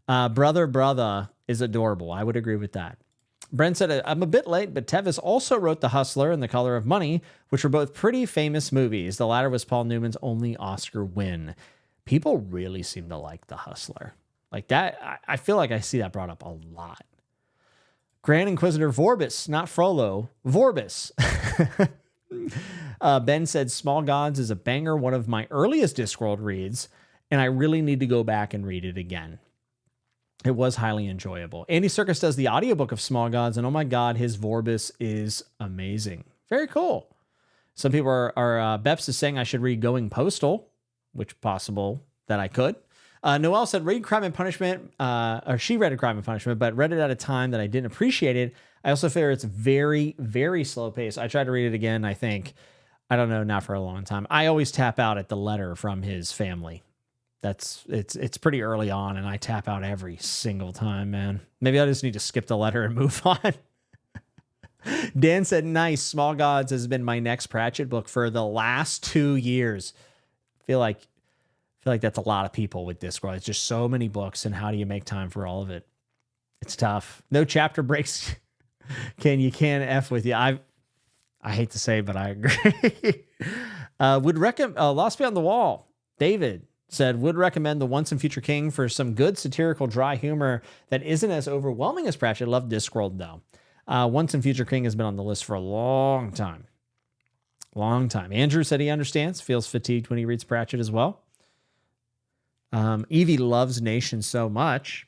Brother is adorable. I would agree with that. Brent said, I'm a bit late, but Tevis also wrote The Hustler and The Color of Money, which were both pretty famous movies. The latter was Paul Newman's only Oscar win. People really seem to like The Hustler. Like that, I feel like I see that brought up a lot. Grand Inquisitor Vorbis, not Frollo, Vorbis. Ben said, Small Gods is a banger, one of my earliest Discworld reads, and I really need to go back and read it again. It was highly enjoyable. Andy Serkis does the audiobook of Small Gods, and oh my God, his Vorbis is amazing. Very cool. Some people are Beps is saying I should read Going Postal, which possible that I could. Noelle said, read Crime and Punishment, or she read Crime and Punishment, but read it at a time that I didn't appreciate it. I also figure it's very, very slow paced. I tried to read it again, I think, I don't know, not for a long time. I always tap out at the letter from his family. It's pretty early on, and I tap out every single time, man. Maybe I just need to skip the letter and move on. Dan said, nice. Small Gods has been my next Pratchett book for the last 2 years. I feel like that's a lot of people with Discworld. It's just so many books, and how do you make time for all of it? It's tough. No chapter breaks. You can't F with you. I hate to say, but I agree. Would recommend Lost Beyond the Wall. David said, would recommend The Once and Future King for some good satirical dry humor that isn't as overwhelming as Pratchett. Love Discworld though. Once and Future King has been on the list for a long time. Long time. Andrew said he understands, feels fatigued when he reads Pratchett as well. Evie loves Nation so much.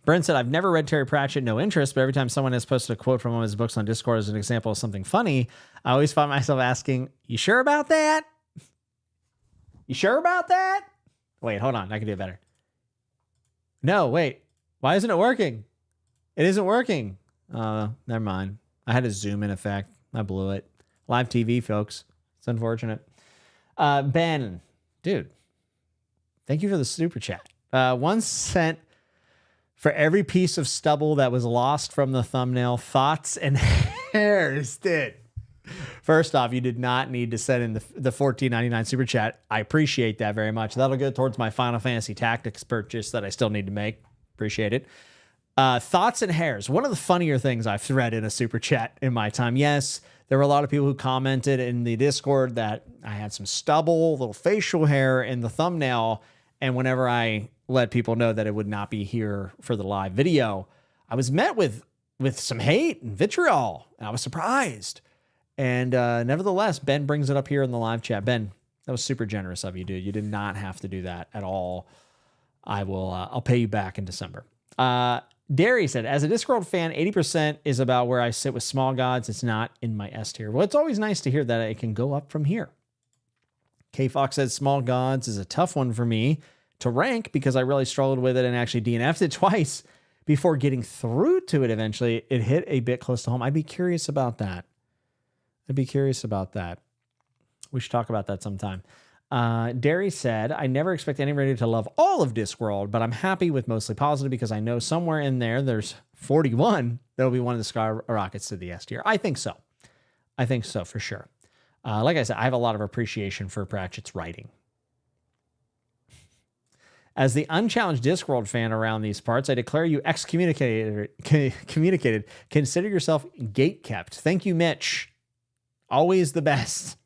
Brent said, I've never read Terry Pratchett, no interest, but every time someone has posted a quote from one of his books on Discord as an example of something funny, I always find myself asking, you sure about that? You sure about that? Wait, hold on. I can do it better. No, wait. Why isn't it working? It isn't working. Never mind. I had a zoom in effect. I blew it. Live TV, folks. It's unfortunate. Ben, dude, thank you for the super chat. 1 cent for every piece of stubble that was lost from the thumbnail. Thoughts and hairs, dude. First off, you did not need to send in the $14.99 super chat. I appreciate that very much. That'll go towards my Final Fantasy Tactics purchase that I still need to make. Appreciate it. Thoughts and hairs. One of the funnier things I've read in a super chat in my time. Yes, there were a lot of people who commented in the Discord that I had some stubble, little facial hair in the thumbnail. And whenever I let people know that it would not be here for the live video, I was met with some hate and vitriol. And I was surprised. And nevertheless, Ben brings it up here in the live chat. Ben, that was super generous of you, dude. You did not have to do that at all. I'll pay you back in December. Derry said, as a Discworld fan, 80% is about where I sit with Small Gods. It's not in my S tier. Well, it's always nice to hear that it can go up from here. K Fox says, Small Gods is a tough one for me to rank because I really struggled with it and actually DNF'd it twice before getting through to it eventually. It hit a bit close to home. I'd be curious about that. We should talk about that sometime. Derry said, I never expect anybody to love all of Discworld, but I'm happy with mostly positive because I know somewhere in there's 41 that'll be one of the skyrockets to the S tier. I think so for sure. Like I said, I have a lot of appreciation for Pratchett's writing. As the unchallenged Discworld fan around these parts, I declare you excommunicated. Consider yourself gatekept. Thank you, Mitch. Always the best.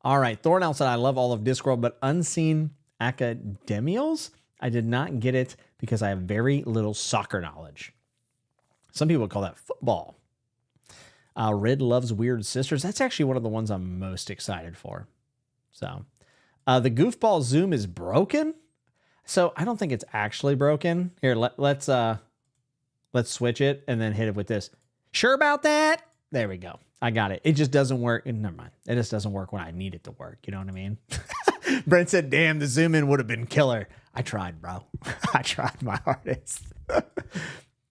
All right. Thornell said, I love all of Discworld, but Unseen Academials I did not get it because I have very little soccer knowledge. Some people would call that football. Rid Loves Weird Sisters. That's actually one of the ones I'm most excited for. So, the goofball zoom is broken. So I don't think it's actually broken. Here, let's switch it and then hit it with this. Sure about that? There we go. I got it. It just doesn't work. Never mind. It just doesn't work when I need it to work. You know what I mean? Brent said, damn, the zoom in would have been killer. I tried, bro. I tried my hardest.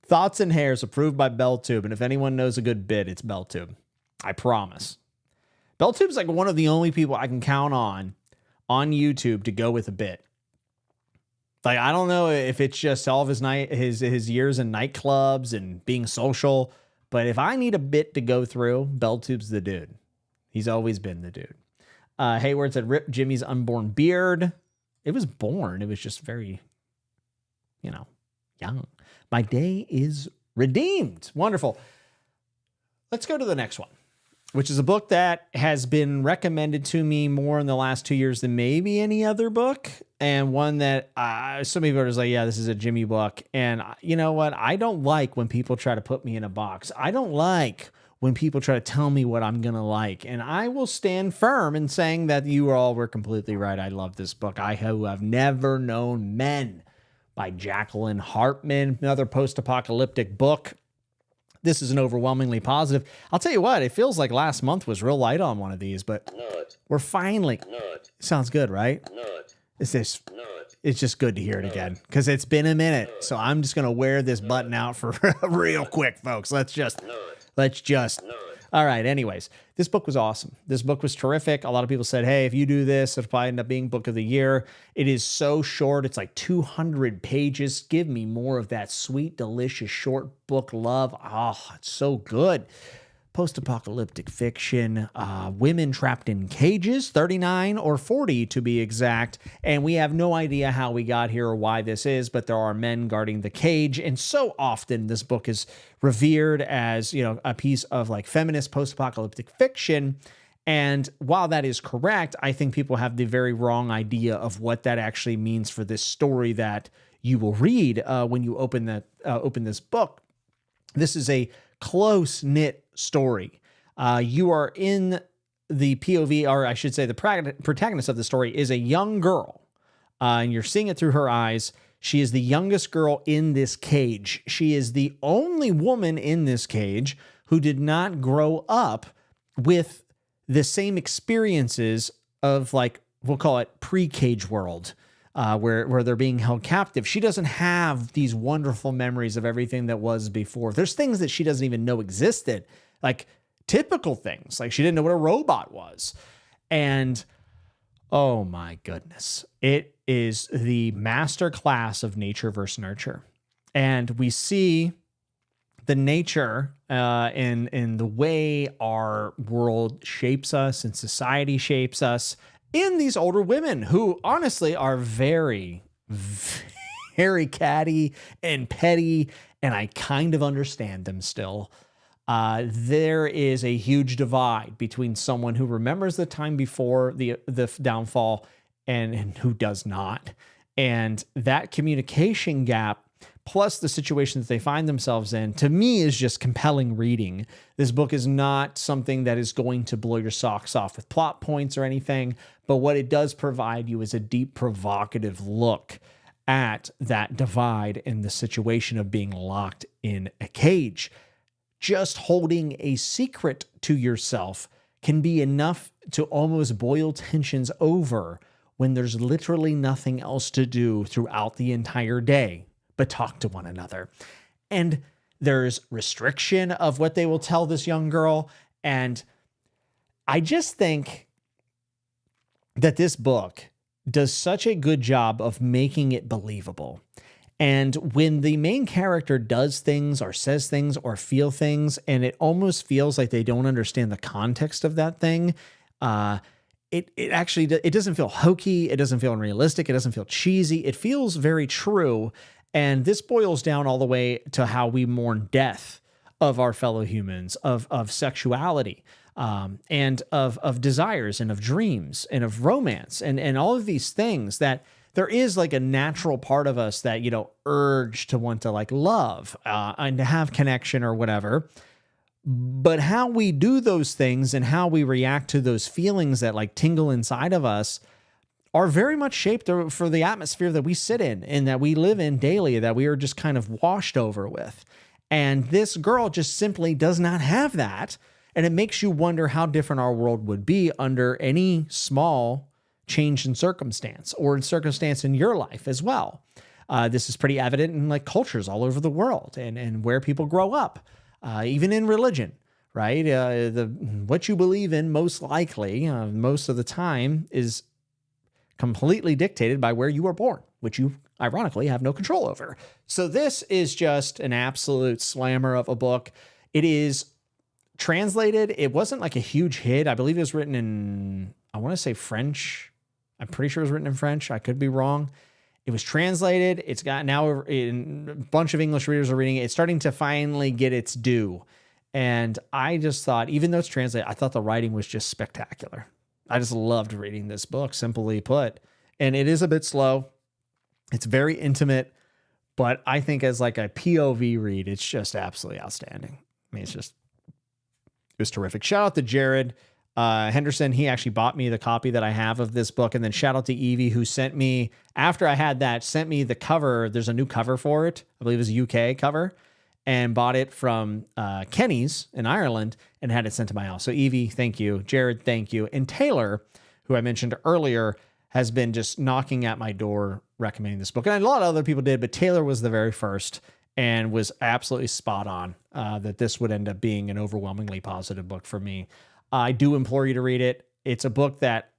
Thoughts and Hairs, approved by BellTube. And if anyone knows a good bit, it's BellTube. I promise. BellTube's like one of the only people I can count on YouTube to go with a bit. Like, I don't know if it's just all of his years in nightclubs and being social, but if I need a bit to go through, BellTube's the dude. He's always been the dude. Hayward said, rip Jimmy's unborn beard. It was born. It was just very, young. My day is redeemed. Wonderful. Let's go to the next one, which is a book that has been recommended to me more in the last 2 years than maybe any other book. And one that some people are just like, yeah, this is a Jimmy book. And you know what? I don't like when people try to put me in a box. I don't like when people try to tell me what I'm going to like. And I will stand firm in saying that you all were completely right. I love this book. I have never known men by Jacqueline Harpman, another post-apocalyptic book. This is an overwhelmingly positive. I'll tell you what, it feels like last month was real light on one of these, but we're finally... Sounds good, right? It's just good to hear it again, because it's been a minute. So I'm just going to wear this button out for real quick, folks. Let's just... All right, anyways, this book was awesome. This book was terrific. A lot of people said, hey, if you do this, it'll probably end up being book of the year. It is so short. It's like 200 pages. Give me more of that sweet, delicious short book love. Oh, it's so good. Post-apocalyptic fiction, women trapped in cages, 39 or 40 to be exact. And we have no idea how we got here or why this is, but there are men guarding the cage. And so often this book is revered as, a piece of like feminist post-apocalyptic fiction. And while that is correct, I think people have the very wrong idea of what that actually means for this story that you will read when you open this book. This is a close-knit story. You are in the POV, or I should say the protagonist of the story is a young girl, and you're seeing it through her eyes. She is the youngest girl in this cage. She is the only woman in this cage who did not grow up with the same experiences of, like, we'll call it pre-cage world, where they're being held captive. She doesn't have these wonderful memories of everything that was before. There's things that she doesn't even know existed, like typical things. Like she didn't know what a robot was. And oh my goodness, it is the master class of nature versus nurture. And we see the nature in the way our world shapes us and society shapes us in these older women who honestly are very, very catty and petty, and I kind of understand them still. There is a huge divide between someone who remembers the time before the downfall and who does not. And that communication gap, plus the situations they find themselves in, to me is just compelling reading. This book is not something that is going to blow your socks off with plot points or anything, but what it does provide you is a deep, provocative look at that divide in the situation of being locked in a cage. Just holding a secret to yourself can be enough to almost boil tensions over when there's literally nothing else to do throughout the entire day but talk to one another. And there's restriction of what they will tell this young girl. And I just think that this book does such a good job of making it believable. And when the main character does things or says things or feel things, and it almost feels like they don't understand the context of that thing, it doesn't feel hokey. It doesn't feel unrealistic. It doesn't feel cheesy. It feels very true. And this boils down all the way to how we mourn death of our fellow humans, of sexuality, and of desires and of dreams and of romance and all of these things that there is like a natural part of us that, urge to want to like love and to have connection or whatever. But how we do those things and how we react to those feelings that like tingle inside of us are very much shaped for the atmosphere that we sit in and that we live in daily, that we are just kind of washed over with. And this girl just simply does not have that. And it makes you wonder how different our world would be under any small change in circumstance or in circumstance in your life as well. This is pretty evident in like cultures all over the world and where people grow up. Even in religion, right? What you believe in most likely, most of the time, is completely dictated by where you were born, which you ironically have no control over. So this is just an absolute slammer of a book. It is translated. It wasn't like a huge hit. I believe it was written in, I want to say French. I'm pretty sure it was written in French. I could be wrong. It was translated. It's got now a bunch of English readers are reading it. It's starting to finally get its due. And I just thought, even though it's translated, I thought the writing was just spectacular. I just loved reading this book, simply put. And it is a bit slow. It's very intimate, but I think as like a POV read, it's just absolutely outstanding. I mean, it was terrific. Shout out to Jared Henderson. He actually bought me the copy that I have of this book. And then shout out to Evie, who sent me, after I had that, sent me the cover. There's a new cover for it. I believe it was a UK cover, and bought it from Kenny's in Ireland and had it sent to my house. So Evie, thank you. Jared, thank you. And Taylor, who I mentioned earlier, has been just knocking at my door recommending this book. And a lot of other people did, but Taylor was the very first and was absolutely spot on that this would end up being an overwhelmingly positive book for me. I do implore you to read it. It's a book that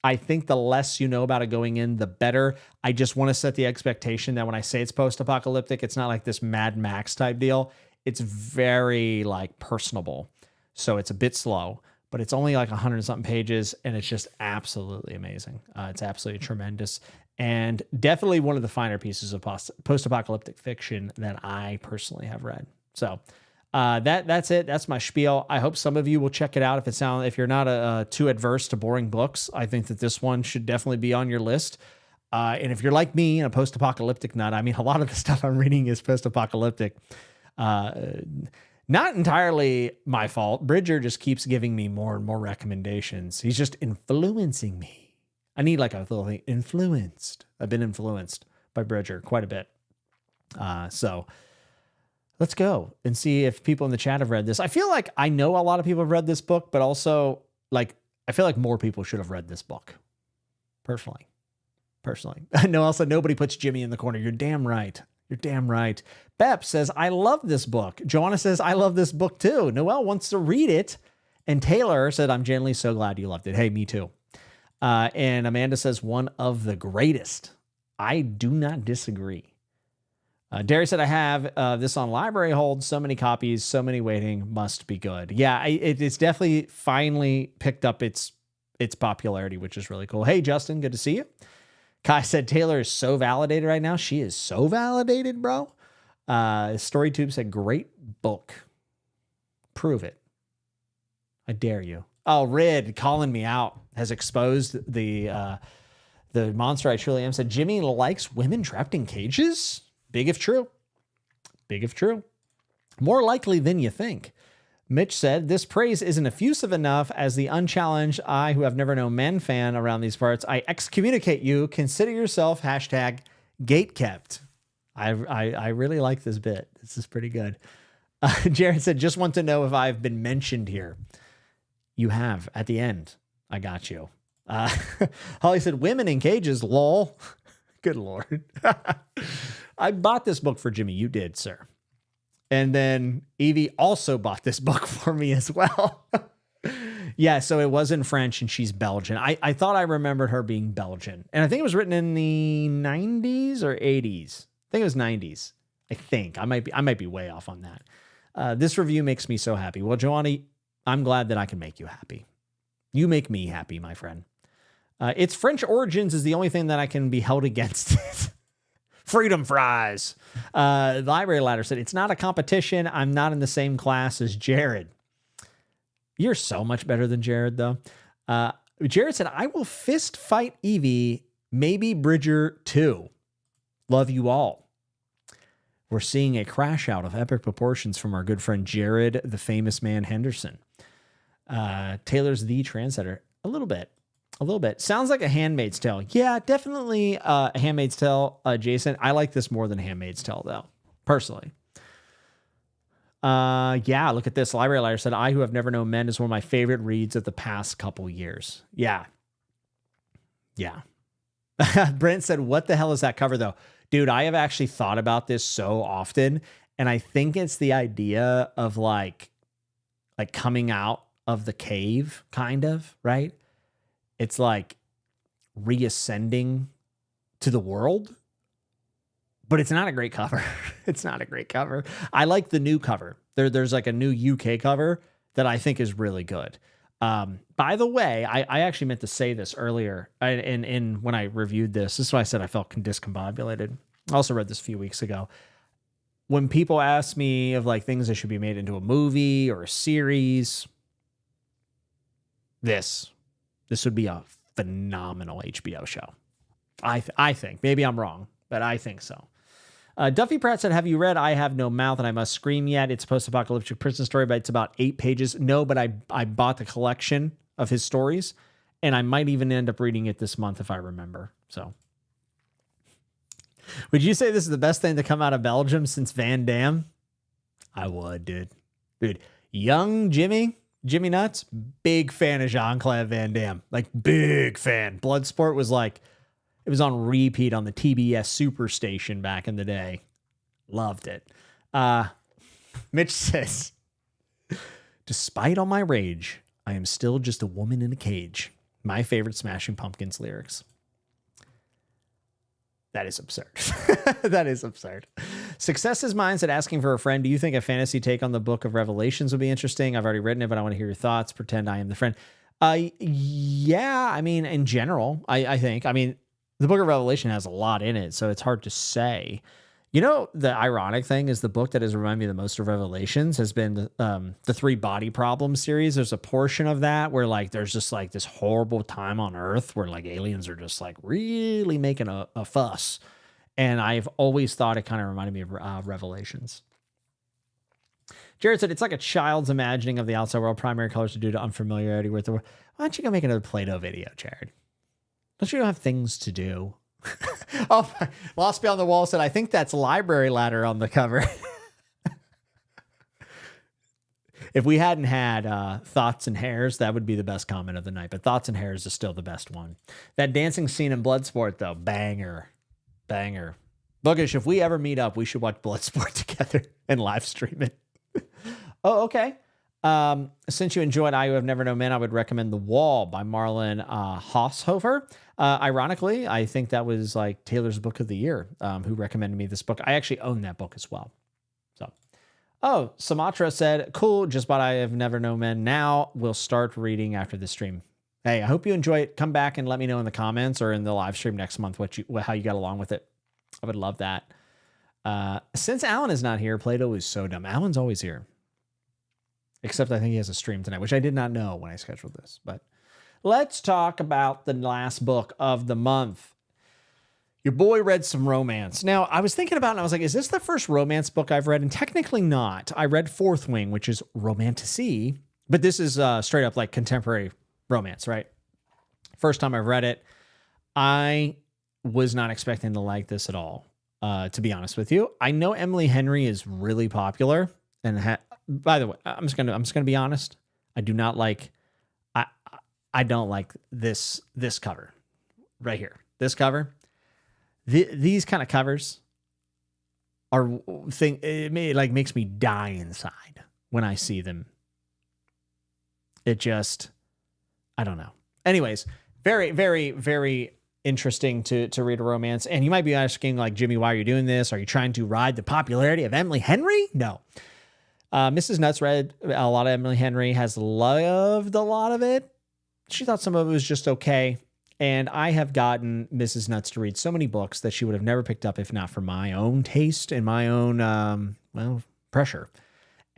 I think the less you know about it going in, the better. I just want to set the expectation that when I say it's post-apocalyptic, it's not like this Mad Max type deal. It's very like personable. So it's a bit slow, but it's only like 100 something pages, and it's just absolutely amazing. It's absolutely tremendous, and definitely one of the finer pieces of post-apocalyptic fiction that I personally have read. So that's it. That's my spiel. I hope some of you will check it out. If you're not too adverse to boring books, I think that this one should definitely be on your list. And if you're like me, a post-apocalyptic nut, I mean, a lot of the stuff I'm reading is post-apocalyptic. Not entirely my fault. Bridger just keeps giving me more and more recommendations. He's just influencing me. I need like a little thing, influenced. I've been influenced by Bridger quite a bit. So let's go and see if people in the chat have read this. I feel like I know a lot of people have read this book, but also like, I feel like more people should have read this book. Personally. Noelle said nobody puts Jimmy in the corner. You're damn right. You're damn right. Bep says, I love this book. Joanna says, I love this book too. Noelle wants to read it. And Taylor said, I'm genuinely so glad you loved it. Hey, me too. And Amanda says, one of the greatest. I do not disagree. Derry said, I have this on library hold. So many copies, so many waiting. Must be good. Yeah, it's definitely finally picked up its popularity, which is really cool. Hey, Justin, good to see you. Kai said, Taylor is so validated right now. She is so validated, bro. StoryTube said, great book. Prove it. I dare you. Oh, Rid calling me out has exposed the monster I truly am. Said, Jimmy likes women trapped in cages? Big if true. Big if true. More likely than you think. Mitch said, this praise isn't effusive enough. As the unchallenged, I, who have never known men fan around these parts, I excommunicate you. Consider yourself #gatekept. I really like this bit. This is pretty good. Jared said, just want to know if I've been mentioned here. You have. At the end. I got you. Holly said, women in cages, lol. Good Lord. I bought this book for Jimmy. You did, sir. And then Evie also bought this book for me as well. Yeah, so it was in French and she's Belgian. I thought I remembered her being Belgian. And I think it was written in the 90s or 80s. I think it was 90s. I think. I might be way off on that. This review makes me so happy. Well, Joanna, I'm glad that I can make you happy. You make me happy, my friend. Its French origins is the only thing that I can be held against it. Freedom fries. The Library Ladder said, it's not a competition. I'm not in the same class as Jared. You're so much better than Jared, though. Jared said, I will fist fight Evie Maybe Bridger 2. Love you all. We're seeing a crash out of epic proportions from our good friend Jared, the famous man Henderson. Taylor's the Trendsetter. A little bit. Sounds like a Handmaid's Tale. Yeah, definitely a Handmaid's Tale, Jason. I like this more than Handmaid's Tale, though, personally. Yeah, look at this. Library Liar said, I Who Have Never Known Men is one of my favorite reads of the past couple years. Yeah. Brent said, what the hell is that cover, though? Dude, I have actually thought about this so often, and I think it's the idea of like coming out of the cave, kind of, right? It's like reascending to the world, but it's not a great cover. It's not a great cover. I like the new cover. There's like a new UK cover that I think is really good. By the way, I actually meant to say this earlier in when I reviewed this. This is why I said I felt discombobulated. I also read this a few weeks ago. When people ask me of like things that should be made into a movie or a series, this would be a phenomenal HBO show. I think. Maybe I'm wrong, but I think so. Duffy Pratt said, have you read I Have No Mouth and I Must Scream yet? It's a post-apocalyptic prison story, but it's about 8 pages. No, but I bought the collection of his stories, and I might even end up reading it this month if I remember. So, would you say this is the best thing to come out of Belgium since Van Damme? I would, dude. Young Jimmy Nuts, big fan of Jean-Claude Van Damme. Like, big fan. Bloodsport was like, it was on repeat on the TBS Superstation back in the day. Loved it. Mitch says, despite all my rage, I am still just a woman in a cage. My favorite Smashing Pumpkins lyrics. That is absurd. That is absurd. Success is Mine said, asking for a friend, do you think a fantasy take on the Book of Revelations would be interesting? I've already written it, but I want to hear your thoughts. Pretend I am the friend. Yeah, I mean, in general, I think. I mean, the Book of Revelation has a lot in it, so it's hard to say. You know, the ironic thing is the book that has reminded me the most of Revelations has been the 3 Body Problems series. There's a portion of that where like there's just like this horrible time on Earth where like aliens are just like really making a fuss. And I've always thought it kind of reminded me of Revelations. Jared said, it's like a child's imagining of the outside world. Primary colors are due to unfamiliarity with the world. Why don't you go make another Play-Doh video, Jared? Don't you have things to do? Oh, Lost Beyond the Wall said, I think that's Library Ladder on the cover. If we hadn't had Thoughts and Hairs, that would be the best comment of the night. But Thoughts and Hairs is still the best one. That dancing scene in Bloodsport, though, banger. Bookish, if we ever meet up, we should watch Bloodsport together and live stream it. Oh, okay. Since you enjoyed I Who Have Never Known Men, I would recommend The Wall by Marlon Haushofer. Ironically, I think that was like Taylor's book of the year, who recommended me this book. I actually own that book as well. So, Sumatra said, cool, just bought I Have Never Known Men. Now we'll start reading after the stream. Hey, I hope you enjoy it. Come back and let me know in the comments or in the live stream next month how you got along with it. I would love that. Since Alan is not here, Play-Doh is so dumb. Alan's always here. Except I think he has a stream tonight, which I did not know when I scheduled this. But let's talk about the last book of the month. Your boy read some romance. Now, I was thinking about it, and I was like, is this the first romance book I've read? And technically not. I read Fourth Wing, which is romantasy, but this is straight up like contemporary romance, right? First time I've read it. I was not expecting to like this at all, to be honest with you. I know Emily Henry is really popular, and by the way, I'm just gonna be honest. I do not like. I don't like this cover right here. This cover. These kind of covers makes me die inside when I see them. It just, I don't know. Anyways, very, very, very interesting to read a romance. And you might be asking, like, Jimmy, why are you doing this? Are you trying to ride the popularity of Emily Henry? No. Mrs. Nuts read a lot of Emily Henry, has loved a lot of it. She thought some of it was just okay. And I have gotten Mrs. Nuts to read so many books that she would have never picked up if not for my own taste and my own, pressure.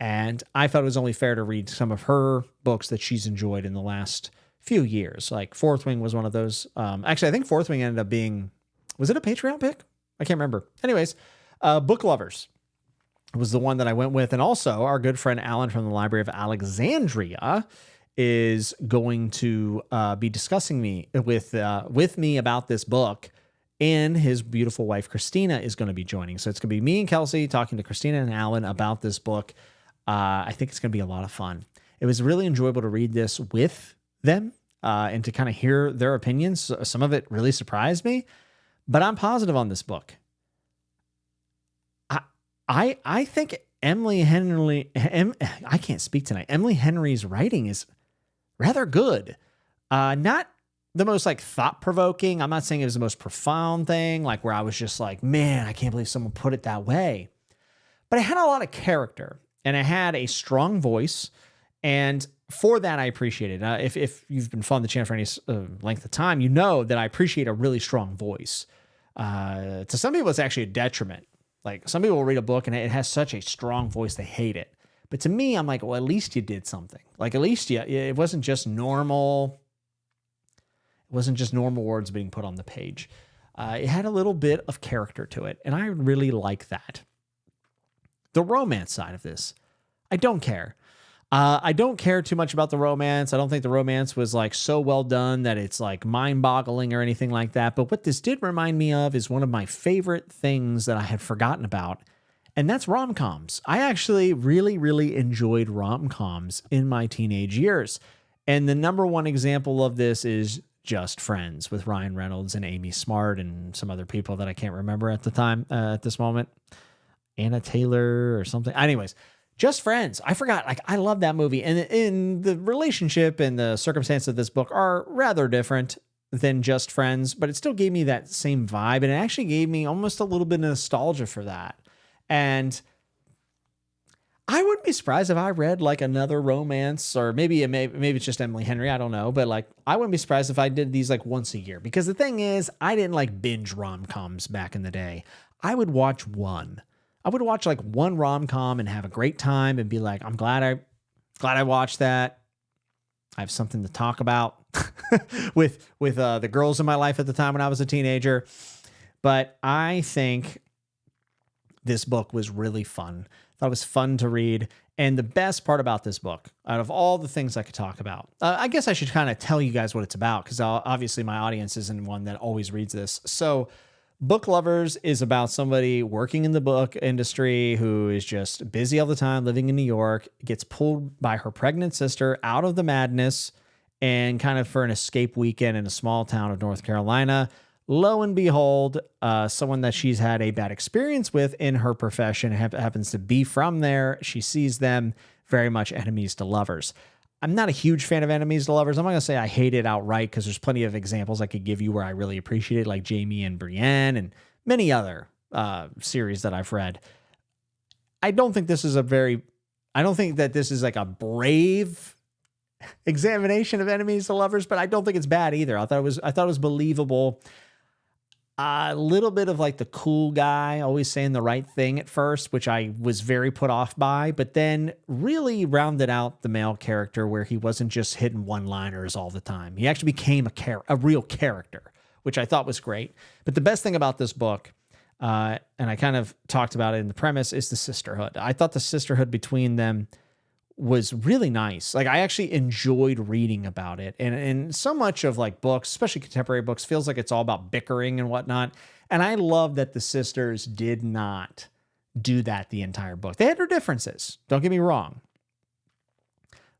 And I thought it was only fair to read some of her books that she's enjoyed in the last few years. Like Fourth Wing was one of those. Actually, I think Fourth Wing ended up being, was it a Patreon pick? I can't remember. Anyways, Book Lovers was the one that I went with. And also our good friend Alan from the Library of Alexandria is going to be discussing with me about this book, and his beautiful wife Christina is going to be joining. So it's going to be me and Kelsey talking to Christina and Alan about this book. I think it's going to be a lot of fun. It was really enjoyable to read this with them and to kind of hear their opinions. Some of it really surprised me, but I'm positive on this book. I think Emily Henry, I can't speak tonight. Emily Henry's writing is rather good. Not the most like thought-provoking. I'm not saying it was the most profound thing, like where I was just like, man, I can't believe someone put it that way. But it had a lot of character, and it had a strong voice, and for that I appreciate it. If you've been following the channel for any length of time, you know that I appreciate a really strong voice. To some people, it's actually a detriment. Like some people will read a book and it has such a strong voice, they hate it. But to me, I'm like, well, at least you did something. Like at least it wasn't just normal. It wasn't just normal words being put on the page. It had a little bit of character to it, and I really like that. The romance side of this, I don't care. I don't care too much about the romance. I don't think the romance was like so well done that it's like mind-boggling or anything like that. But what this did remind me of is one of my favorite things that I had forgotten about, and that's rom-coms. I actually really, really enjoyed rom-coms in my teenage years. And the number one example of this is Just Friends with Ryan Reynolds and Amy Smart and some other people that I can't remember at the time, at this moment. Anna Taylor or something. Anyways, Just Friends. I forgot. Like, I love that movie. And in the relationship and the circumstance of this book are rather different than Just Friends, but it still gave me that same vibe. And it actually gave me almost a little bit of nostalgia for that. And I wouldn't be surprised if I read like another romance, or maybe it's just Emily Henry. I don't know. But like, I wouldn't be surprised if I did these like once a year, because the thing is, I didn't like binge rom-coms back in the day. I would watch one. I would watch like one rom-com and have a great time and be like, I'm glad I watched that. I have something to talk about with the girls in my life at the time when I was a teenager. But I think this book was really fun. I thought it was fun to read. And the best part about this book, out of all the things I could talk about, I guess I should kind of tell you guys what it's about, because obviously my audience isn't one that always reads this. So Book Lovers is about somebody working in the book industry who is just busy all the time, living in New York, gets pulled by her pregnant sister out of the madness, and kind of for an escape weekend in a small town of North Carolina. Lo and behold, someone that she's had a bad experience with in her profession happens to be from there. She sees them, very much enemies to lovers. I'm not a huge fan of enemies to lovers. I'm not going to say I hate it outright, because there's plenty of examples I could give you where I really appreciate it, like Jamie and Brienne and many other series that I've read. I don't think that this is like a brave examination of enemies to lovers, but I don't think it's bad either. I thought it was believable. A little bit of like the cool guy always saying the right thing at first, which I was very put off by, but then really rounded out the male character where he wasn't just hitting one-liners all the time. He actually became a real character, which I thought was great. But the best thing about this book, and I kind of talked about it in the premise, is the sisterhood. I thought the sisterhood between them was really nice. Like, I actually enjoyed reading about it. And so much of like books, especially contemporary books, feels like it's all about bickering and whatnot. And I love that the sisters did not do that the entire book. They had their differences, don't get me wrong,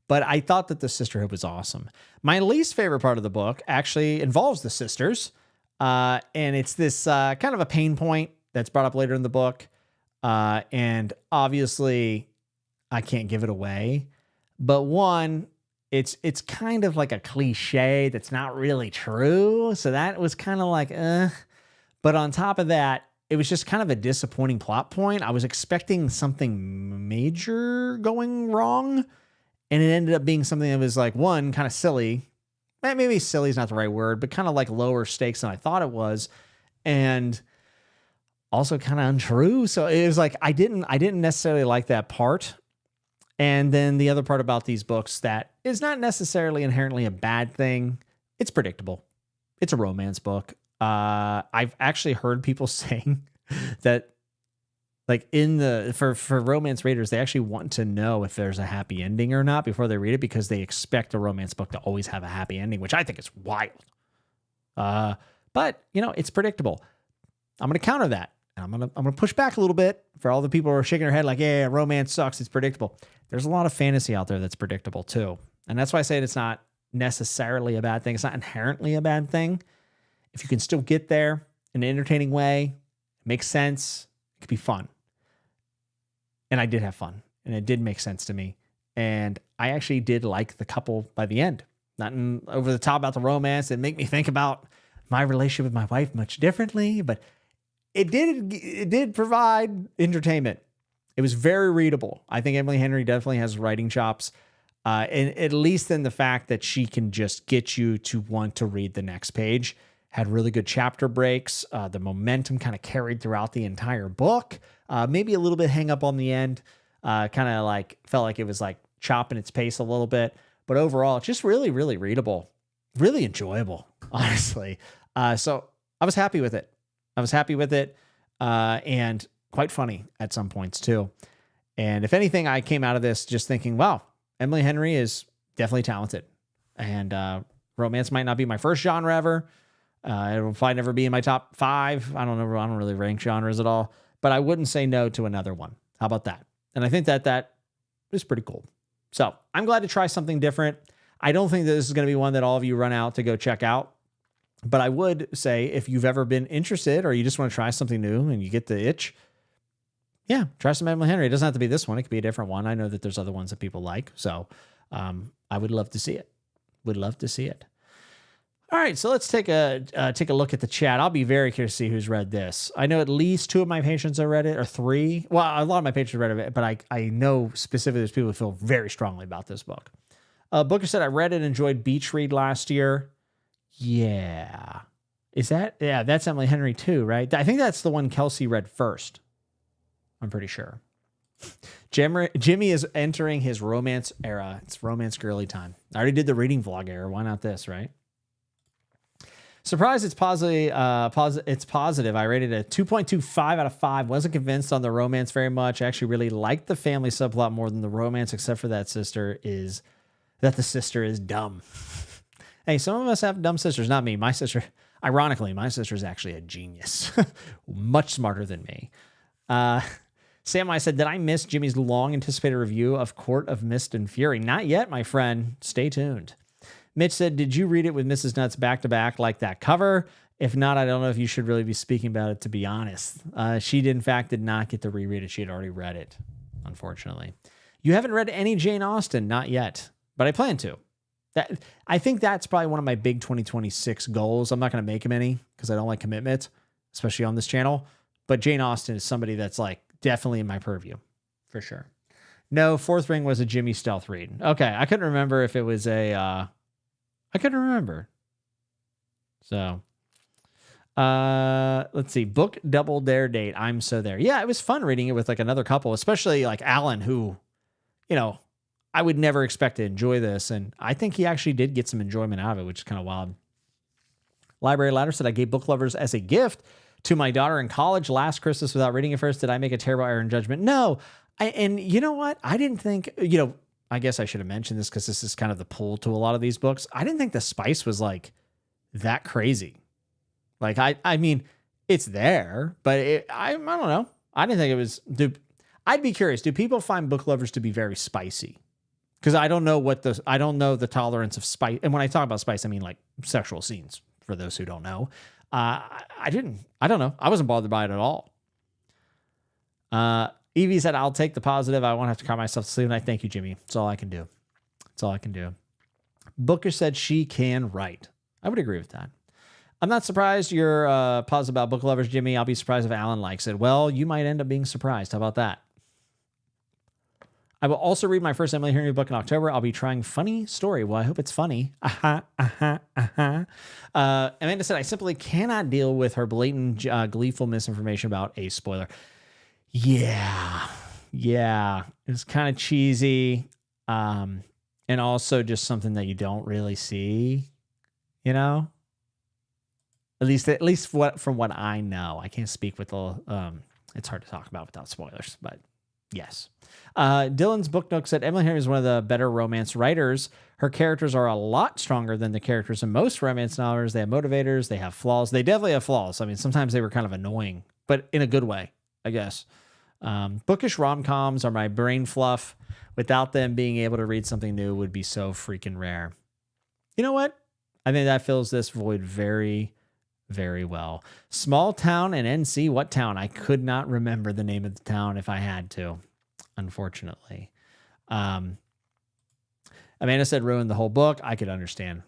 but I thought that the sisterhood was awesome. My least favorite part of the book actually involves the sisters. And it's this kind of a pain point that's brought up later in the book. And obviously I can't give it away, but one, it's kind of like a cliche that's not really true. So that was kind of like, but on top of that, it was just kind of a disappointing plot point. I was expecting something major going wrong, and it ended up being something that was like, one, kind of silly. Maybe silly is not the right word, but kind of like lower stakes than I thought it was. And also kind of untrue. So it was like, I didn't necessarily like that part. And then the other part about these books that is not necessarily inherently a bad thing, it's predictable. It's a romance book. I've actually heard people saying that, like, for romance readers, they actually want to know if there's a happy ending or not before they read it, because they expect a romance book to always have a happy ending, which I think is wild. But it's predictable. I'm going to counter that. And I'm going to push back a little bit for all the people who are shaking their head like, yeah, romance sucks, it's predictable. There's a lot of fantasy out there that's predictable too. And that's why I say it's not necessarily a bad thing. It's not inherently a bad thing. If you can still get there in an entertaining way, it makes sense, it could be fun. And I did have fun, and it did make sense to me. And I actually did like the couple by the end. Nothing over the top about the romance. It made me think about my relationship with my wife much differently, but it did provide entertainment. It was very readable. I think Emily Henry definitely has writing chops, and at least in the fact that she can just get you to want to read the next page. Had really good chapter breaks. The momentum kind of carried throughout the entire book. Maybe a little bit hang up on the end. Kind of like felt like it was like chopping its pace a little bit. But overall, just really, really readable. Really enjoyable, honestly. So I was happy with it. And quite funny at some points too. And if anything, I came out of this just thinking, wow, Emily Henry is definitely talented. And romance might not be my first genre ever. It'll probably never be in my top 5. I don't know. I don't really rank genres at all, but I wouldn't say no to another one. How about that? And I think that is pretty cool. So I'm glad to try something different. I don't think that this is going to be one that all of you run out to go check out, but I would say if you've ever been interested or you just want to try something new and you get the itch, yeah, try some Emily Henry. It doesn't have to be this one. It could be a different one. I know that there's other ones that people like. So I would love to see it. Would love to see it. All right, so let's take a look at the chat. I'll be very curious to see who's read this. I know at least 2 of my patrons have read it, or 3. Well, a lot of my patrons read it, but I know specifically there's people who feel very strongly about this book. Booker said, I read and enjoyed Beach Read last year. Yeah. That's Emily Henry too, right? I think that's the one Kelsey read first. I'm pretty sure. Jimmy is entering his romance era. It's romance girly time. I already did the reading vlog era. Why not this, right? Surprised it's positive. It's positive. I rated it a 2.25 out of 5. Wasn't convinced on the romance very much. I actually really liked the family subplot more than the romance, except for the sister is dumb. Hey, some of us have dumb sisters. Not me. My sister, ironically, my sister is actually a genius. Much smarter than me. Sam, I said, did I miss Jimmy's long anticipated review of Court of Mist and Fury? Not yet, my friend. Stay tuned. Mitch said, did you read it with Mrs. Nuts back to back like that cover? If not, I don't know if you should really be speaking about it, to be honest. She, in fact, did not get to reread it. She had already read it, unfortunately. You haven't read any Jane Austen? Not yet, but I plan to. I think that's probably one of my big 2026 goals. I'm not going to make them any because I don't like commitment, especially on this channel. But Jane Austen is somebody that's like definitely in my purview, for sure. No, Fourth Ring was a Jimmy stealth read. Okay, I couldn't remember if it was a... I couldn't remember. So, let's see. Book Double Dare Date. I'm so there. Yeah, it was fun reading it with like another couple, especially like Alan, who, I would never expect to enjoy this. And I think he actually did get some enjoyment out of it, which is kind of wild. Library Ladder said, I gave Book Lovers as a gift to my daughter in college last Christmas without reading it first. Did I make a terrible error in judgment? No. And you know what? I didn't think, I guess I should have mentioned this because this is kind of the pull to a lot of these books. I didn't think the spice was like that crazy. Like, I mean, it's there, but I don't know. I didn't think it was, I'd be curious. Do people find Book Lovers to be very spicy? Because I don't know the tolerance of spice. And when I talk about spice, I mean like sexual scenes for those who don't know. I don't know. I wasn't bothered by it at all. Evie said, I'll take the positive. I won't have to cry myself to sleep. And I thank you, Jimmy. That's all I can do. Booker said she can write. I would agree with that. I'm not surprised you're positive about Book Lovers, Jimmy. I'll be surprised if Alan likes it. Well, you might end up being surprised. How about that? I will also read my first Emily Henry book in October. I'll be trying Funny Story. Well, I hope it's funny. Amanda said, I simply cannot deal with her blatant, gleeful misinformation about a spoiler. Yeah. Yeah, it was kind of cheesy. And also just something that you don't really see, you know? At least from what I know. I can't speak with the it's hard to talk about without spoilers, but yes. Dylan's Book Nook said Emily Henry is one of the better romance writers. Her characters are a lot stronger than the characters in most romance novels. They have motivators, they have flaws. They definitely have flaws. I mean, sometimes they were kind of annoying, but in a good way, I guess. Bookish rom-coms are my brain fluff. Without them, being able to read something new would be so freaking rare. You know what? I think that fills this void very, very well. Small town and NC. What town? I could not remember the name of the town if I had to, unfortunately. Amanda said ruined the whole book. I could understand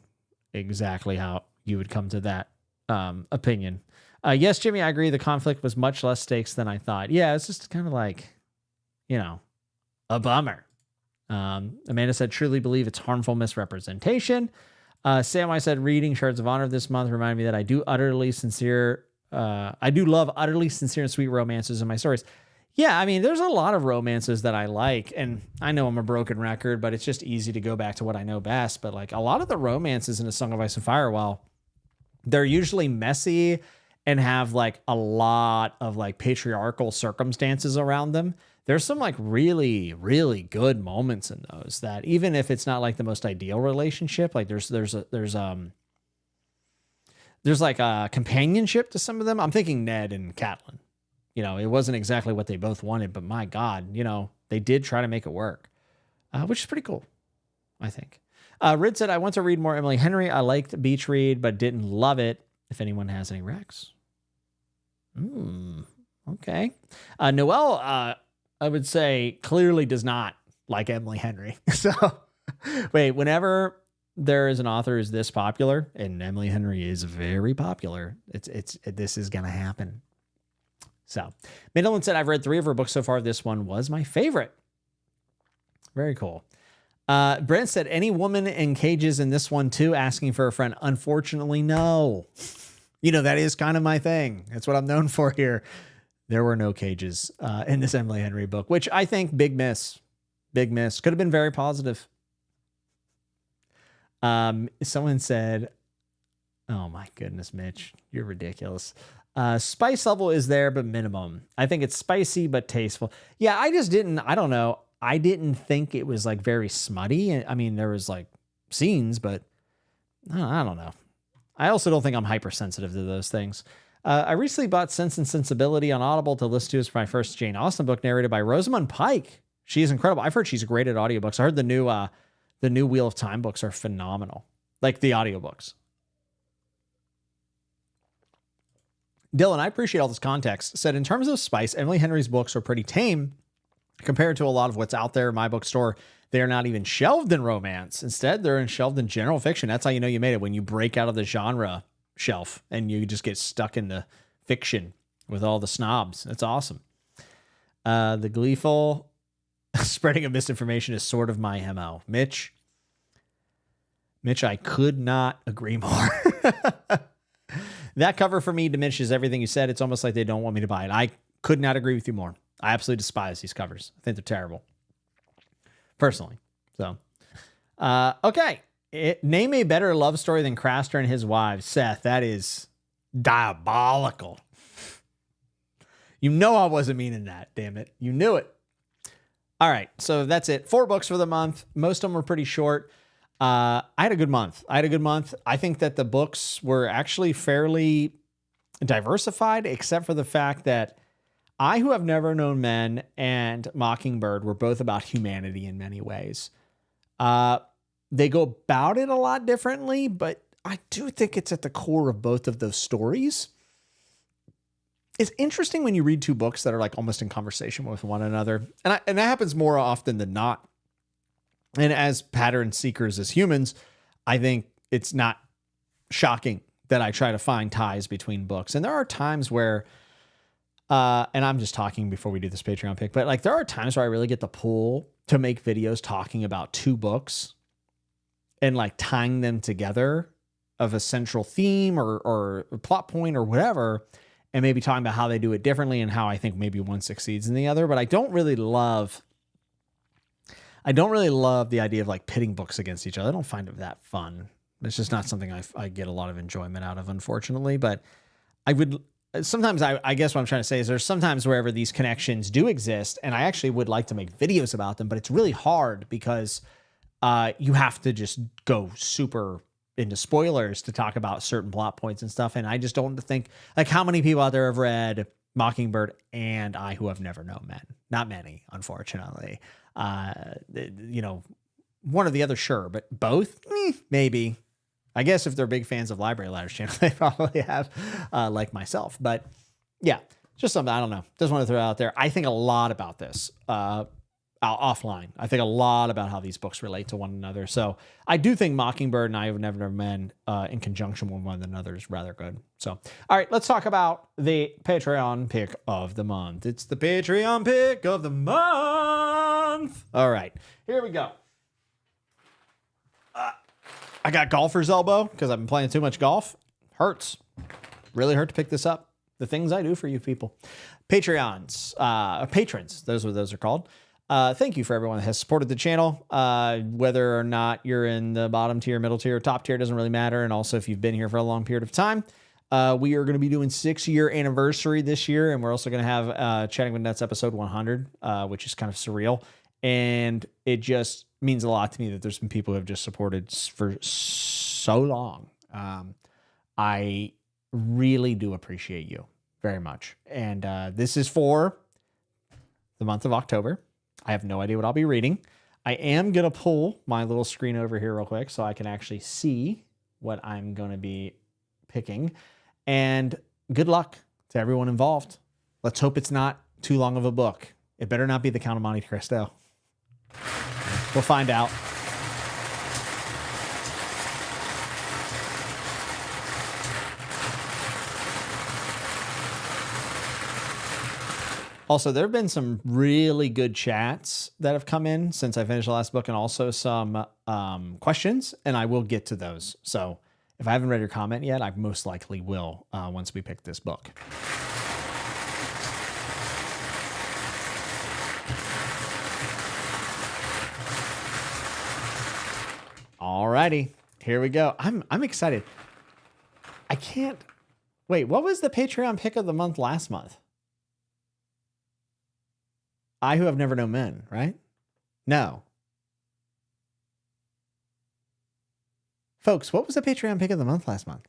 exactly how you would come to that opinion. Yes, Jimmy, I agree. The conflict was much less stakes than I thought. Yeah, it's just kind of like, a bummer. Amanda said, truly believe it's harmful misrepresentation. Sam, I said, reading Shards of Honor this month reminded me that I do love utterly sincere and sweet romances in my stories. Yeah, I mean, there's a lot of romances that I like, and I know I'm a broken record, but it's just easy to go back to what I know best. But like a lot of the romances in A Song of Ice and Fire, while they're usually messy and have like a lot of like patriarchal circumstances around them, there's some like really, really good moments in those that even if it's not like the most ideal relationship, like there's like a companionship to some of them. I'm thinking Ned and Catelyn. It wasn't exactly what they both wanted, but my God, they did try to make it work, which is pretty cool, I think. Rid said, I want to read more Emily Henry. I liked Beach Read, but didn't love it. If anyone has any recs. Okay. Noelle, I would say clearly does not like Emily Henry. So wait, whenever there is an author who's this popular, and Emily Henry is very popular, this is going to happen. So Madeline said, I've read 3 of her books so far. This one was my favorite. Very cool. Brent said, any woman in cages in this one too, asking for a friend? Unfortunately, no. That is kind of my thing. That's what I'm known for here. There were no cages in this Emily Henry book, which I think big miss. Big miss. Could have been very positive. Someone said, oh my goodness, Mitch, you're ridiculous. Spice level is there, but minimum. I think it's spicy, but tasteful. Yeah, I don't know. I didn't think it was like very smutty. I mean, there was like scenes, but I don't know. I also don't think I'm hypersensitive to those things. I recently bought Sense and Sensibility on Audible to listen to as my first Jane Austen book, narrated by Rosamund Pike. She is incredible. I've heard she's great at audiobooks. I heard the new Wheel of Time books are phenomenal, like the audiobooks. Dylan, I appreciate all this context. Said, in terms of spice, Emily Henry's books are pretty tame compared to a lot of what's out there in my bookstore. They are not even shelved in romance. Instead, they're shelved in general fiction. That's how you know you made it, when you break out of the genre shelf and you just get stuck into fiction with all the snobs. That's awesome. The gleeful spreading of misinformation is sort of my MO. Mitch, I could not agree more. That cover for me diminishes everything you said. It's almost like they don't want me to buy it. I could not agree with you more. I absolutely despise these covers. I think they're terrible, personally. So, okay. Name a better love story than Craster and his wives. Seth, that is diabolical. You know I wasn't meaning that, damn it. You knew it. All right, so that's it. 4 books for the month. Most of them were pretty short. I had a good month. I think that the books were actually fairly diversified, except for the fact that I Who Have Never Known Men and Mockingbird were both about humanity in many ways. They go about it a lot differently, but I do think it's at the core of both of those stories. It's interesting when you read 2 books that are like almost in conversation with one another. And that happens more often than not. And as pattern seekers as humans, I think it's not shocking that I try to find ties between books. And there are times where, and I'm just talking before we do this Patreon pick, but like there are times where I really get the pull to make videos talking about 2 books and like tying them together of a central theme or plot point or whatever. and maybe talking about how they do it differently and how I think maybe one succeeds in the other. But I don't really love the idea of like pitting books against each other. I don't find it that fun. It's just not something I get a lot of enjoyment out of, unfortunately. But I would sometimes, I guess what I'm trying to say is there's sometimes wherever these connections do exist, and I actually would like to make videos about them, but it's really hard because you have to just go super into spoilers to talk about certain plot points and stuff. And I just don't think, like, how many people out there have read Mockingbird and I Who Have Never Known Men? Not many, unfortunately. One or the other, sure, but both, maybe. I guess if they're big fans of Library Ladders channel, they probably have, like myself. But yeah, just something, I don't know. Just want to throw it out there. I think a lot about this offline. I think a lot about how these books relate to one another. So I do think Mockingbird and I Have Never Known Men in conjunction with one another is rather good. So, all right, let's talk about the Patreon pick of the month. It's the Patreon pick of the month. All right, here we go. I got golfer's elbow because I've been playing too much golf. Hurts. Really hurt to pick this up. The things I do for you people. Patrons, those are called. Thank you for everyone that has supported the channel. Whether or not you're in the bottom tier, middle tier, top tier, doesn't really matter. And also if you've been here for a long period of time, we are going to be doing 6-year anniversary this year. And we're also going to have Chatting with Nuts episode 100, which is kind of surreal. And it just means a lot to me that there's been people who have just supported for so long. I really do appreciate you very much. And this is for the month of October. I have no idea what I'll be reading. I am going to pull my little screen over here real quick so I can actually see what I'm going to be picking. And good luck to everyone involved. Let's hope it's not too long of a book. It better not be The Count of Monte Cristo. We'll find out. Also, there have been some really good chats that have come in since I finished the last book, and also some questions, and I will get to those. So if I haven't read your comment yet, I most likely will once we pick this book. Alrighty, here we go. I'm excited. I can't wait. What was the Patreon pick of the month last month? I Who Have Never Known Men, right? No. Folks, what was the Patreon pick of the month last month?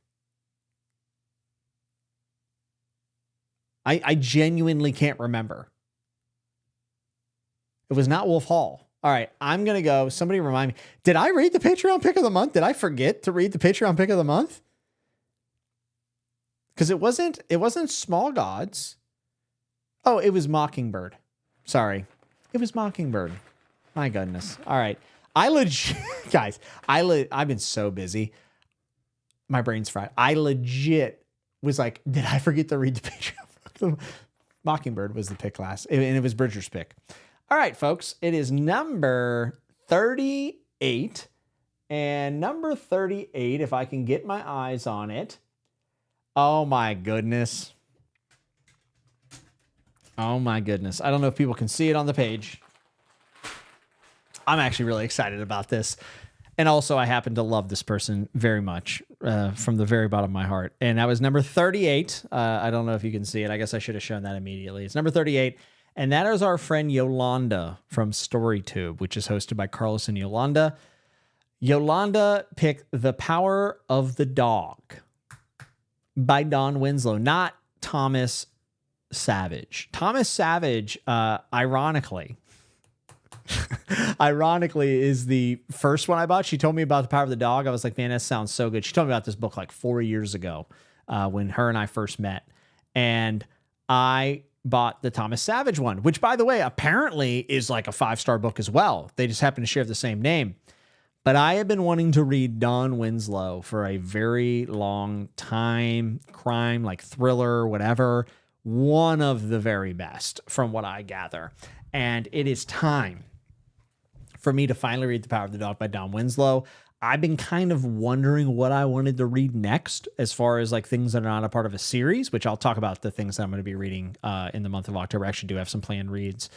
I genuinely can't remember. It was not Wolf Hall. All right, I'm going to go. Somebody remind me. Did I read the Patreon pick of the month? Did I forget to read the Patreon pick of the month? Because it wasn't Small Gods. Oh, it was Mockingbird. Sorry. It was Mockingbird. My goodness. All right. Guys, I've been so busy. My brain's fried. I legit was like, did I forget to read the Patreon? Mockingbird was the pick last, and it was Bridger's pick. All right, folks, it is number 38. And number 38, if I can get my eyes on it. Oh, my goodness. Oh, my goodness. I don't know if people can see it on the page. I'm actually really excited about this. And also, I happen to love this person very much from the very bottom of my heart. And that was number 38. I don't know if you can see it. I guess I should have shown that immediately. It's number 38. And that is our friend Yolanda from StoryTube, which is hosted by Carlos and Yolanda. Yolanda picked The Power of the Dog by Don Winslow, not Thomas Savage. Thomas Savage, ironically, is the first one I bought. She told me about The Power of the Dog. I was like, man, that sounds so good. She told me about this book like 4 years ago when her and I first met. And I bought the Thomas Savage one, which, by the way, apparently is like a 5-star book as well. They just happen to share the same name. But I have been wanting to read Don Winslow for a very long time. Crime, like thriller, whatever. One of the very best from what I gather. And it is time for me to finally read The Power of the Dog by Don Winslow. I've been kind of wondering what I wanted to read next as far as like things that are not a part of a series, which I'll talk about the things that I'm going to be reading in the month of October. I actually do have some planned reads.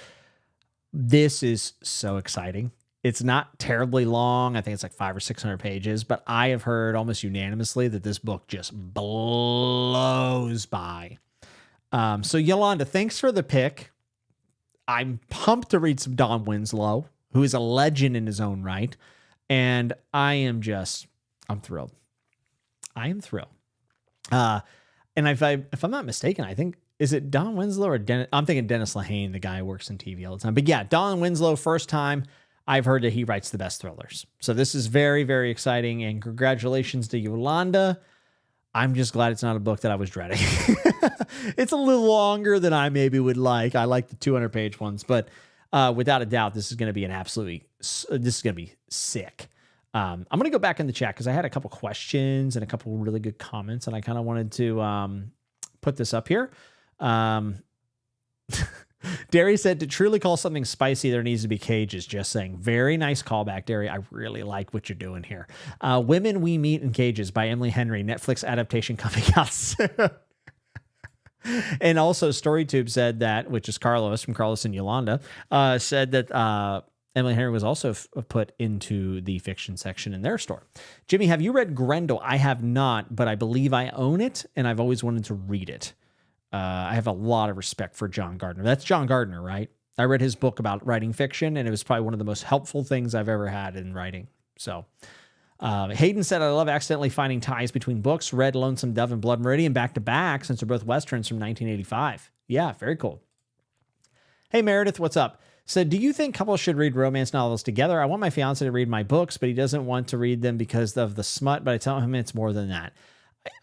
This is so exciting. It's not terribly long. I think it's like 500 or 600 pages, but I have heard almost unanimously that this book just blows by. So Yolanda, thanks for the pick. I'm pumped to read some Don Winslow, who is a legend in his own right. And I'm thrilled. I am thrilled. And if I'm not mistaken, I think, is it Don Winslow or Dennis? I'm thinking Dennis Lehane, the guy who works in TV all the time. But yeah, Don Winslow, first time I've heard that he writes the best thrillers. So this is very, very exciting. And congratulations to Yolanda. I'm just glad it's not a book that I was dreading. It's a little longer than I maybe would like. I like the 200-page ones, but without a doubt, this is going to be this is going to be sick. I'm going to go back in the chat because I had a couple questions and a couple really good comments, and I kind of wanted to put this up here. Derry said, to truly call something spicy, there needs to be cages. Just saying. Very nice callback, Derry. I really like what you're doing here. Women We Meet in Cages by Emily Henry. Netflix adaptation coming out soon. And also StoryTube said that, which is Carlos from Carlos and Yolanda, said that Emily Henry was also put into the fiction section in their store. Jimmy, have you read Grendel? I have not, but I believe I own it, and I've always wanted to read it. I have a lot of respect for John Gardner. That's John Gardner, right? I read his book about writing fiction, and it was probably one of the most helpful things I've ever had in writing. So Hayden said, I love accidentally finding ties between books. Read Lonesome Dove and Blood Meridian back-to-back since they're both Westerns from 1985. Yeah, very cool. Hey, Meredith, what's up? Said, do you think couples should read romance novels together? I want my fiance to read my books, but he doesn't want to read them because of the smut, but I tell him it's more than that.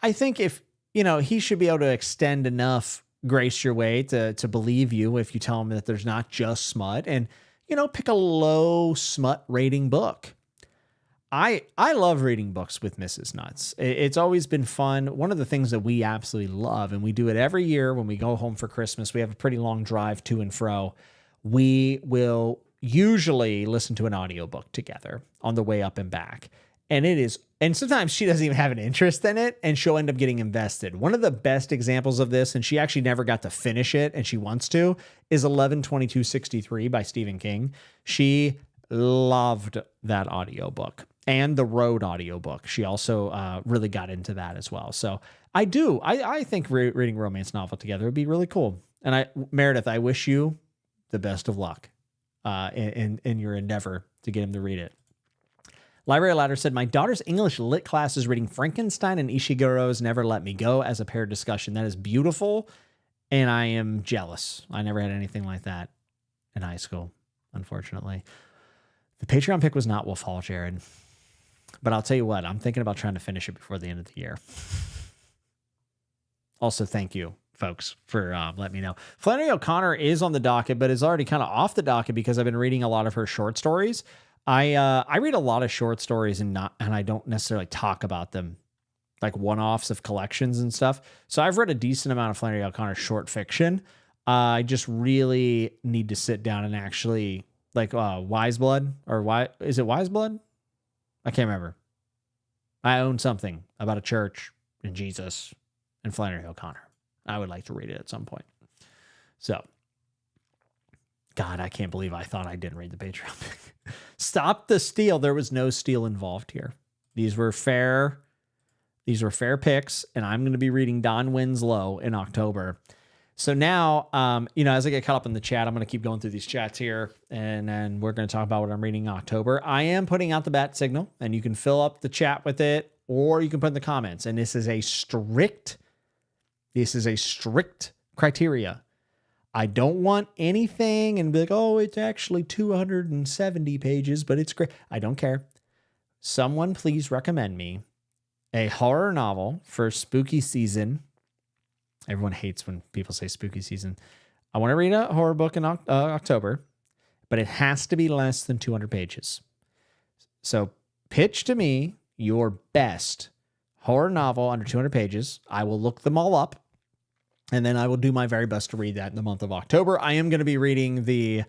I think if, he should be able to extend enough grace your way to believe you if you tell him that there's not just smut, and, pick a low smut rating book. I love reading books with Mrs. Nuts. It's always been fun. One of the things that we absolutely love, and we do it every year when we go home for Christmas, we have a pretty long drive to and fro. We will usually listen to an audiobook together on the way up and back. And sometimes she doesn't even have an interest in it, and she'll end up getting invested. One of the best examples of this, and she actually never got to finish it, and she wants to, is 11/22/63 by Stephen King. She loved that audiobook. And the Road audiobook. She also really got into that as well. So I think reading a romance novel together would be really cool. And Meredith, I wish you the best of luck in your endeavor to get him to read it. Library Ladder said, my daughter's English lit class is reading Frankenstein and Ishiguro's Never Let Me Go as a paired discussion. That is beautiful, and I am jealous. I never had anything like that in high school, unfortunately. The Patreon pick was not Wolf Hall, Jared. But I'll tell you what, I'm thinking about trying to finish it before the end of the year. Also, thank you, folks, for letting me know. Flannery O'Connor is on the docket, but is already kind of off the docket because I've been reading a lot of her short stories. I read a lot of short stories and I don't necessarily talk about them, like one-offs of collections and stuff. So I've read a decent amount of Flannery O'Connor short fiction. I just really need to sit down and actually, like Wise Blood, or is it Wise Blood? I can't remember. I own something about a church and Jesus and Flannery O'Connor. I would like to read it at some point. So, God, I can't believe I thought I didn't read the Patreon pick. Stop the steal. There was no steal involved here. These were fair picks, and I'm going to be reading Don Winslow in October. So now, as I get caught up in the chat, I'm going to keep going through these chats here, and then we're going to talk about what I'm reading in October. I am putting out the bat signal, and you can fill up the chat with it, or you can put in the comments. And this is a strict criteria. I don't want anything and be like, oh, it's actually 270 pages, but it's great. I don't care. Someone please recommend me a horror novel for spooky season. Everyone hates when people say spooky season. I want to read a horror book in October, but it has to be less than 200 pages. So pitch to me your best horror novel under 200 pages. I will look them all up, and then I will do my very best to read that in the month of October. I am going to be reading the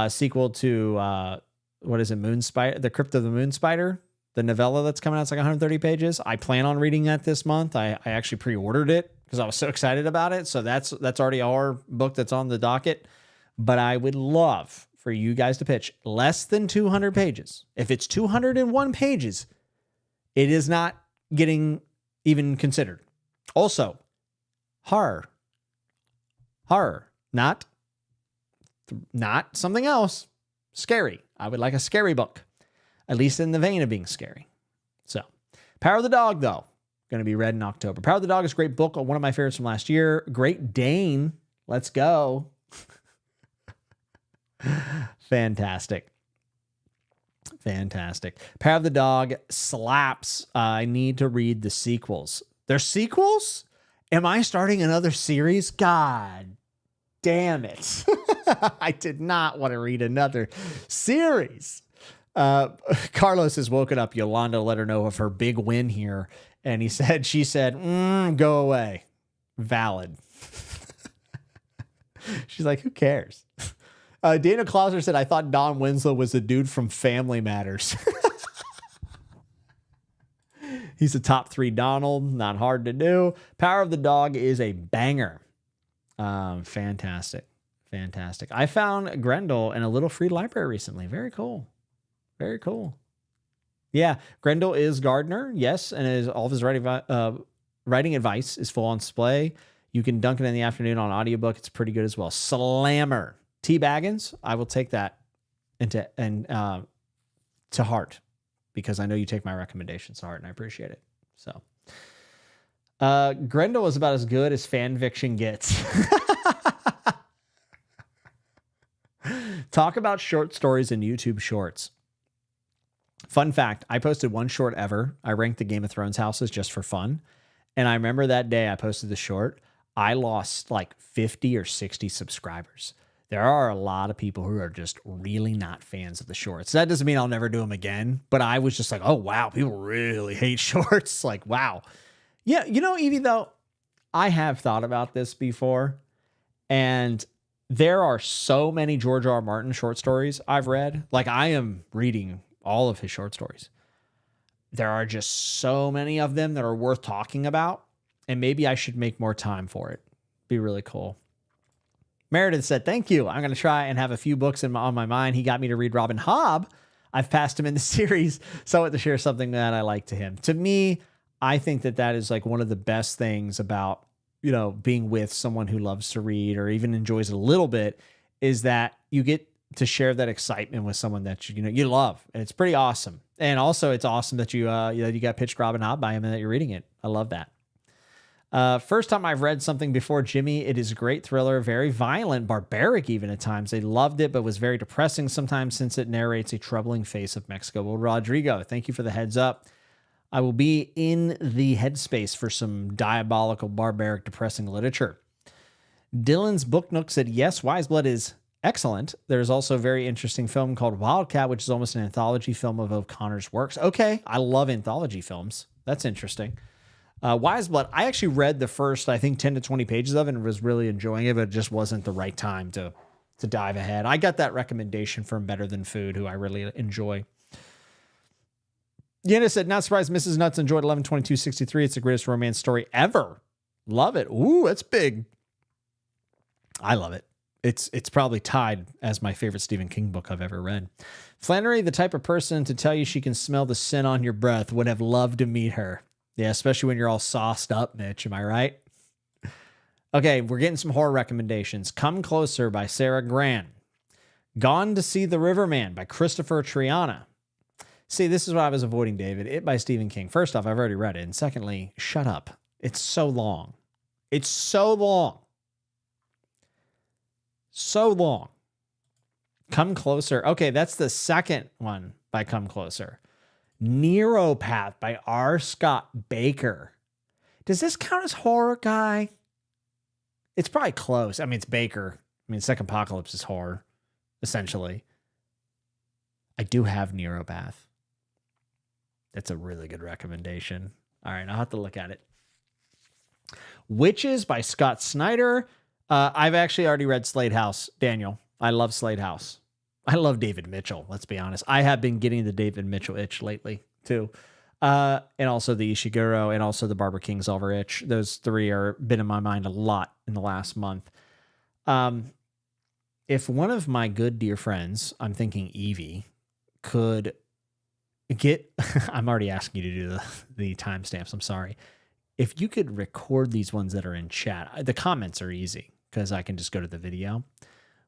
sequel to, what is it, Moon Spider, The Crypt of the Moon Spider. the novella that's coming out. It's like 130 pages. I plan on reading that this month. I actually pre-ordered it because I was so excited about it. So that's already our book that's on the docket. But I would love for you guys to pitch less than 200 pages. If it's 201 pages, it is not getting even considered. Also, horror, not something else. Scary. I would like a scary book, at least in the vein of being scary. So, Power of the Dog, though, going to be read in October. Power of the Dog is a great book, one of my favorites from last year. Great Dane. Let's go. Fantastic. Power of the Dog slaps. I need to read the sequels. There's sequels? Am I starting another series? God damn it. I did not want to read another series. Carlos has woken up Yolanda to let her know of her big win here. And she said, go away. Valid. She's like, who cares? Dana Clauser said, I thought Don Winslow was the dude from Family Matters. He's a top 3 Donald. Not hard to do. Power of the Dog is a banger. Fantastic. I found Grendel in a little free library recently. Very cool. Yeah, Grendel is Gardner. Yes, and all of his writing advice is full on display. You can dunk it in the afternoon on audiobook. It's pretty good as well. Slammer. T. Baggins, I will take that to heart because I know you take my recommendations to heart and I appreciate it. So, Grendel is about as good as fan fiction gets. Talk about short stories in YouTube Shorts. Fun fact, I posted one short ever. I ranked the Game of Thrones houses just for fun. And I remember that day I posted the short, I lost like 50 or 60 subscribers. There are a lot of people who are just really not fans of the shorts. That doesn't mean I'll never do them again, but I was just like, oh, wow, people really hate shorts. Like, wow. Yeah, Evie, though, I have thought about this before, and there are so many George R. R. Martin short stories I've read. Like, I am reading all of his short stories. There are just so many of them that are worth talking about, and maybe I should make more time for it. Be really cool. Meredith said, thank you. I'm going to try and have a few books on my mind. He got me to read Robin Hobb. I've passed him in the series, so I want to share something that I like to him. To me, I think that is like one of the best things about, being with someone who loves to read or even enjoys it a little bit is that you get to share that excitement with someone that you love. And it's pretty awesome. And also it's awesome that you got pitched Robin Hobb by him and that you're reading it. I love that. First time I've read something before Jimmy. It is a great thriller, very violent, barbaric even at times. They loved it, but was very depressing sometimes since it narrates a troubling face of Mexico. Well, Rodrigo, thank you for the heads up. I will be in the headspace for some diabolical, barbaric, depressing literature. Dylan's Book Nook said, yes, Wiseblood is excellent. There's also a very interesting film called Wildcat, which is almost an anthology film of O'Connor's works. Okay, I love anthology films. That's interesting. Wiseblood, I actually read the first, I think, 10 to 20 pages of it and was really enjoying it, but it just wasn't the right time to dive ahead. I got that recommendation from Better Than Food, who I really enjoy. Yenna said, not surprised Mrs. Nuts enjoyed 11/22/63. It's the greatest romance story ever. Love it. Ooh, that's big. I love it. It's probably tied as my favorite Stephen King book I've ever read. Flannery, the type of person to tell you she can smell the sin on your breath, would have loved to meet her. Yeah, especially when you're all sauced up, Mitch. Am I right? Okay, we're getting some horror recommendations. Come Closer by Sarah Gran. Gone to See the Riverman by Christopher Triana. See, this is what I was avoiding, David. It by Stephen King. First off, I've already read it. And secondly, shut up. It's so long. It's so long. So long. Come Closer. Okay, that's the second one by Come Closer. Neuropath by R. Scott Baker. Does this count as horror, guy? It's probably close. I mean, it's Baker. I mean, Second Apocalypse is horror, essentially. I do have Neuropath. That's a really good recommendation. All right, I'll have to look at it. Witches by Scott Snyder. I've actually already read Slade House, Daniel. I love Slade House. I love David Mitchell, let's be honest. I have been getting the David Mitchell itch lately too. And also the Ishiguro and also the Barbara Kingsolver itch. Those three are been in my mind a lot in the last month. If one of my good dear friends, I'm thinking Evie, could get, I'm already asking you to do the timestamps. I'm sorry. If you could record these ones that are in chat, the comments are easy because I can just go to the video.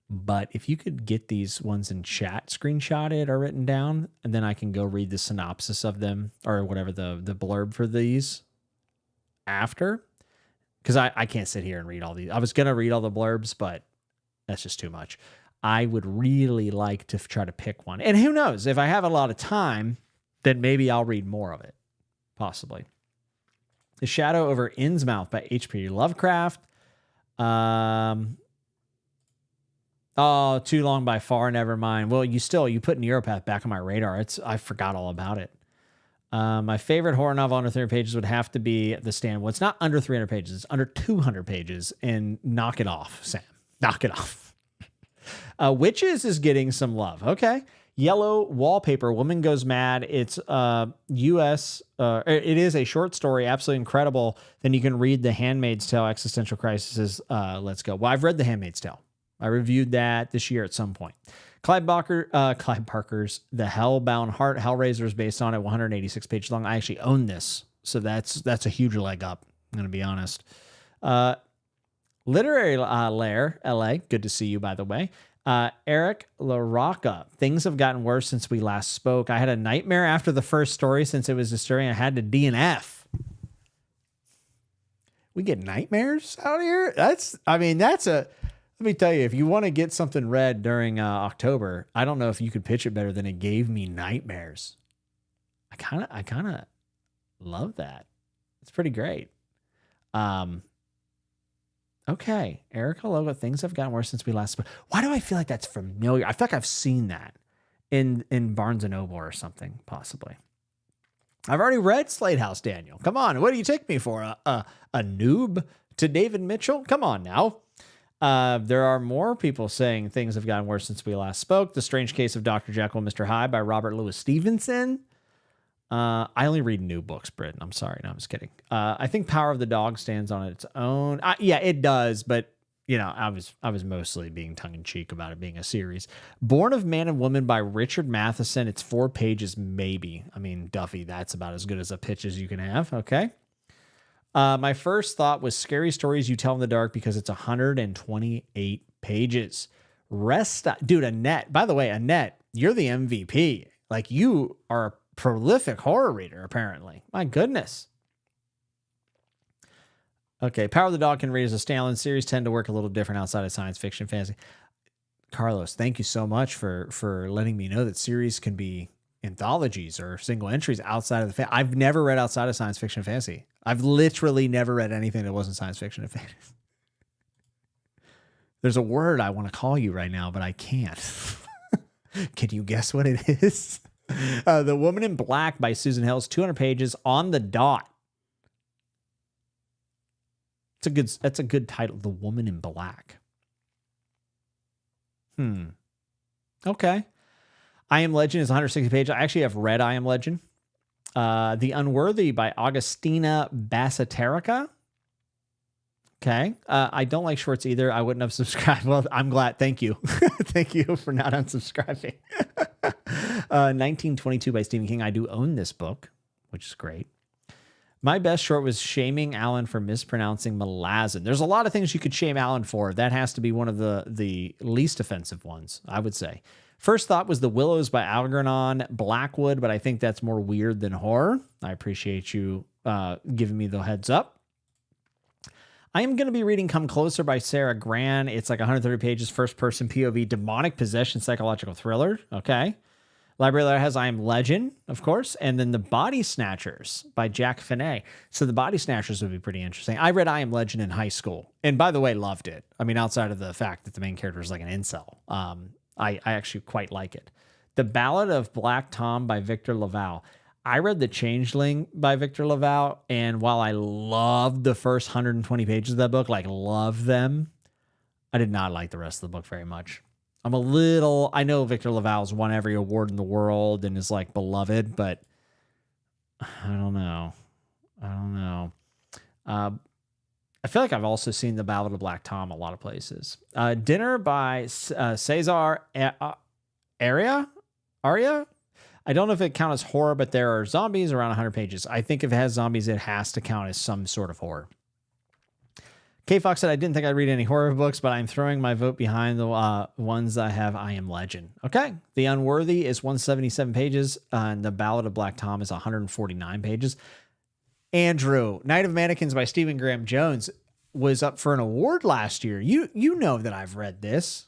But if you could get these ones in chat screenshotted or written down, and then I can go read the synopsis of them or whatever the blurb for these after. Because I can't sit here and read all these. I was going to read all the blurbs, but that's just too much. I would really like to try to pick one. And who knows, if I have a lot of time, then maybe I'll read more of it. Possibly. The Shadow over Innsmouth by H.P. Lovecraft. Oh, Too Long by Far, never mind. Well, you put Neuropath back on my radar. I forgot all about it. My favorite horror novel under 300 pages would have to be The Stand. Well, it's not under 300 pages. It's under 200 pages. And knock it off, Sam. Knock it off. Witches is getting some love. Okay. Yellow Wallpaper, Woman Goes Mad. It's U.S. It is a short story, absolutely incredible. Then you can read The Handmaid's Tale, Existential Crisis. Let's go. Well, I've read The Handmaid's Tale. I reviewed that this year at some point. Clive Barker's The Hellbound Heart, Hellraiser is based on it, 186 pages long. I actually own this, so that's a huge leg up. I'm going to be honest. Literary Lair, LA, good to see you, by the way. Eric LaRocca, Things Have Gotten Worse Since We Last Spoke. I had a nightmare after the first story since it was disturbing. I had to DNF. We get nightmares out here? Let me tell you, if you want to get something read during October, I don't know if you could pitch it better than it gave me nightmares. I kind of love that. It's pretty great. Okay, Erica Logo, Things Have Gotten Worse Since We Last Spoke. Why do I feel like that's familiar? I feel like I've seen that in Barnes & Noble or something, possibly. I've already read Slate House, Daniel. Come on, what do you take me for? A noob to David Mitchell? Come on now. There are more people saying Things Have Gotten Worse Since We Last Spoke. The Strange Case of Dr. Jekyll and Mr. Hyde by Robert Louis Stevenson. I only read new books, Britton. I'm sorry. No, I'm just kidding. I think Power of the Dog stands on its own. Yeah, it does. But, I was mostly being tongue-in-cheek about it being a series. Born of Man and Woman by Richard Matheson. It's 4 pages, maybe. I mean, Duffy, that's about as good as a pitch as you can have. Okay. My first thought was Scary Stories You Tell in the Dark because it's 128 pages. Dude, Annette. By the way, Annette, you're the MVP. Like, you are a prolific horror reader, apparently. My goodness. Okay, Power of the Dog can read as a standalone series, tend to work a little different outside of science fiction, fantasy. Carlos, thank you so much for letting me know that series can be anthologies or single entries outside of the I've never read outside of science fiction and fantasy. I've literally never read anything that wasn't science fiction and fantasy. There's a word I want to call you right now, but I can't. Can you guess what it is? The Woman in Black by Susan Hills, 200 pages on the dot. That's a good title. The Woman in Black. Okay. I Am Legend is 160 pages. I actually have read I Am Legend. The Unworthy by Augustina Basseterica. Okay. I don't like shorts either. I wouldn't have subscribed. Well, I'm glad. Thank you. Thank you for not unsubscribing. 1922 by Stephen King. I do own this book, which is great. My best short was Shaming Alan for Mispronouncing Malazan. There's a lot of things you could shame Alan for. That has to be one of the least offensive ones, I would say. First thought was The Willows by Algernon Blackwood, but I think that's more weird than horror. I appreciate you giving me the heads up. I am going to be reading Come Closer by Sarah Gran. It's like 130 pages, first-person POV, demonic possession, psychological thriller. Okay. Library Letter has I Am Legend, of course, and then The Body Snatchers by Jack Finney. So The Body Snatchers would be pretty interesting. I read I Am Legend in high school, and by the way, loved it. I mean, outside of the fact that the main character is like an incel, I actually quite like it. The Ballad of Black Tom by Victor Laval. I read The Changeling by Victor Laval, and while I loved the first 120 pages of that book, like loved them, I did not like the rest of the book very much. I know Victor Laval's won every award in the world and is like beloved, but I don't know. I don't know. I feel like I've also seen The Ballad of Black Tom a lot of places. Dinner by Cesar Aria? I don't know if it counts as horror, but there are zombies around 100 pages. I think if it has zombies, it has to count as some sort of horror. K Fox said, I didn't think I'd read any horror books, but I'm throwing my vote behind the ones that have I Am Legend. Okay. The Unworthy is 177 pages, and The Ballad of Black Tom is 149 pages. Andrew, Night of Mannequins by Stephen Graham Jones was up for an award last year. You know that I've read this.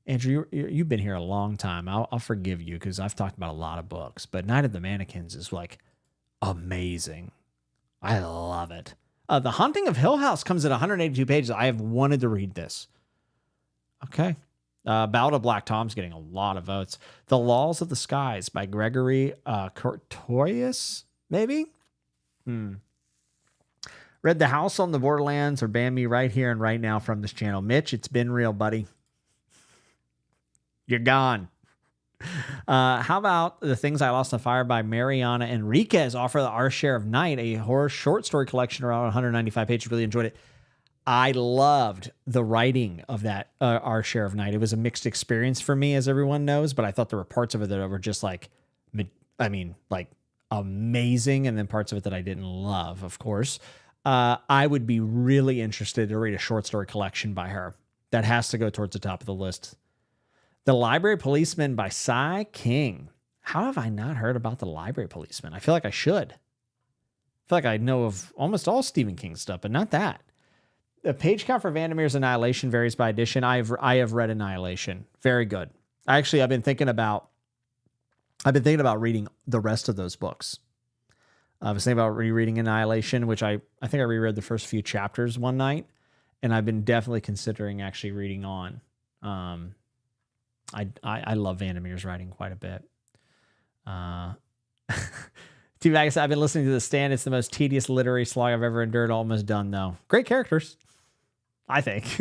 Andrew, you've been here a long time. I'll forgive you because I've talked about a lot of books, but Night of the Mannequins is like amazing. I love it. The Haunting of Hill House comes at 182 pages. I have wanted to read this. Okay. Ballad of Black Tom's getting a lot of votes. The Laws of the Skies by Gregory Cortois, maybe? Read The House on the Borderlands or Ban Me Right Here and Right Now from this channel. Mitch, it's been real, buddy. You're gone. How about The Things I Lost in the Fire by Mariana Enriquez, offer the Our Share of Night, a horror short story collection around 195 pages. Really enjoyed it. I loved the writing of that Our Share of Night. It was a mixed experience for me, as everyone knows, but I thought there were parts of it that were just like amazing, and then parts of it that I didn't love, of course. I would be really interested to read a short story collection by her. That has to go towards the top of the list. The Library Policeman by Cy King. How have I not heard about The Library Policeman? I feel like I should. I feel like I know of almost all Stephen King stuff, but not that. The page count for Vandermeer's Annihilation varies by edition. I have read Annihilation. Very good. I've been thinking about reading the rest of those books. I was thinking about rereading Annihilation, which I think I reread the first few chapters one night, and I've been definitely considering actually reading on. I love Vandermeer's writing quite a bit. T-Bag said, I've been listening to The Stand. It's the most tedious literary slog I've ever endured. Almost done, though. Great characters, I think.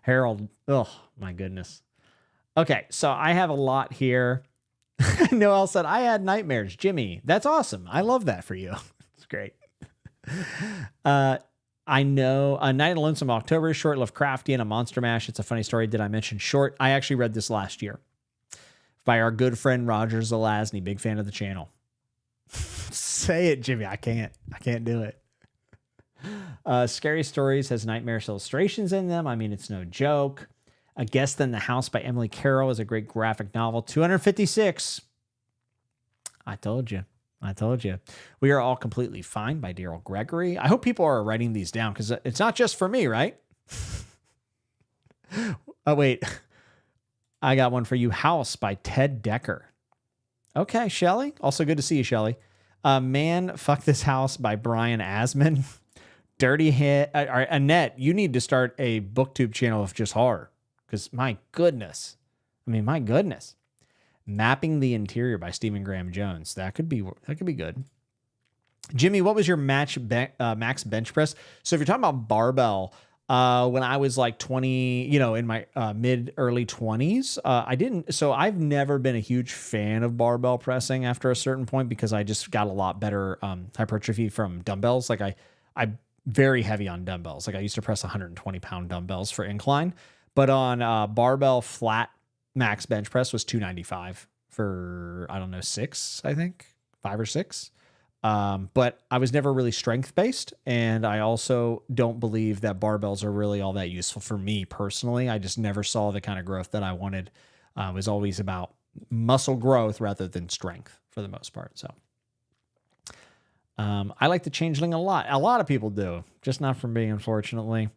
Harold. Oh, my goodness. Okay, so I have a lot here. Noel said, I had nightmares. Jimmy, that's awesome. I love that for you. It's great. I know A Night in Lonesome October is short, Lovecraftian, a monster mash. It's a funny story. Did I mention short? I actually read this last year by our good friend Roger Zelazny, big fan of the channel. Say it, Jimmy. I can't do it. Scary Stories has nightmarish illustrations in them. I mean, it's no joke. A Guest in the House by Emily Carroll is a great graphic novel. 256. I told you. We Are All Completely Fine by Daryl Gregory. I hope people are writing these down because it's not just for me, right? Oh, wait. I got one for you. House by Ted Decker. Okay, Shelley. Also good to see you, Shelley. Man, Fuck This House by Brian Asman. Dirty Hit. Annette, you need to start a booktube channel of just horror. Because my goodness. Mapping the Interior by Stephen Graham Jones. That could be good. Jimmy, what was your max bench press? So if you're talking about barbell, when I was like 20, in my mid early 20s, I've never been a huge fan of barbell pressing after a certain point because I just got a lot better hypertrophy from dumbbells. Like I'm very heavy on dumbbells. Like I used to press 120-pound dumbbells for incline, but on barbell flat max bench press was 295 for, 5 or 6. But I was never really strength based. And I also don't believe that barbells are really all that useful for me personally. I just never saw the kind of growth that I wanted. It was always about muscle growth rather than strength for the most part. So I like the Changeling a lot. A lot of people do, just not for me, unfortunately.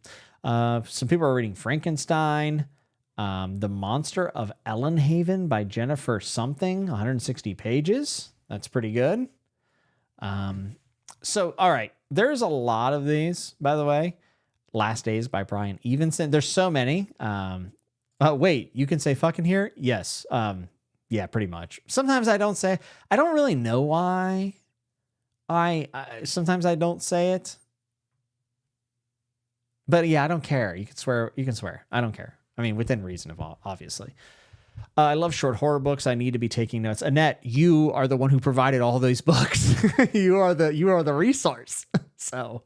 Some people are reading Frankenstein. The Monster of Ellenhaven by Jennifer something, 160 pages. That's pretty good. So, all right, there's a lot of these, by the way. Last Days by Brian Evenson. There's so many. Wait, you can say fucking here? Yes. Yeah, pretty much. Sometimes I don't really know why. Sometimes I don't say it. But yeah, I don't care. You can swear. I don't care. I mean, within reason, obviously. I love short horror books. I need to be taking notes. Annette, you are the one who provided all these books. you are the resource. So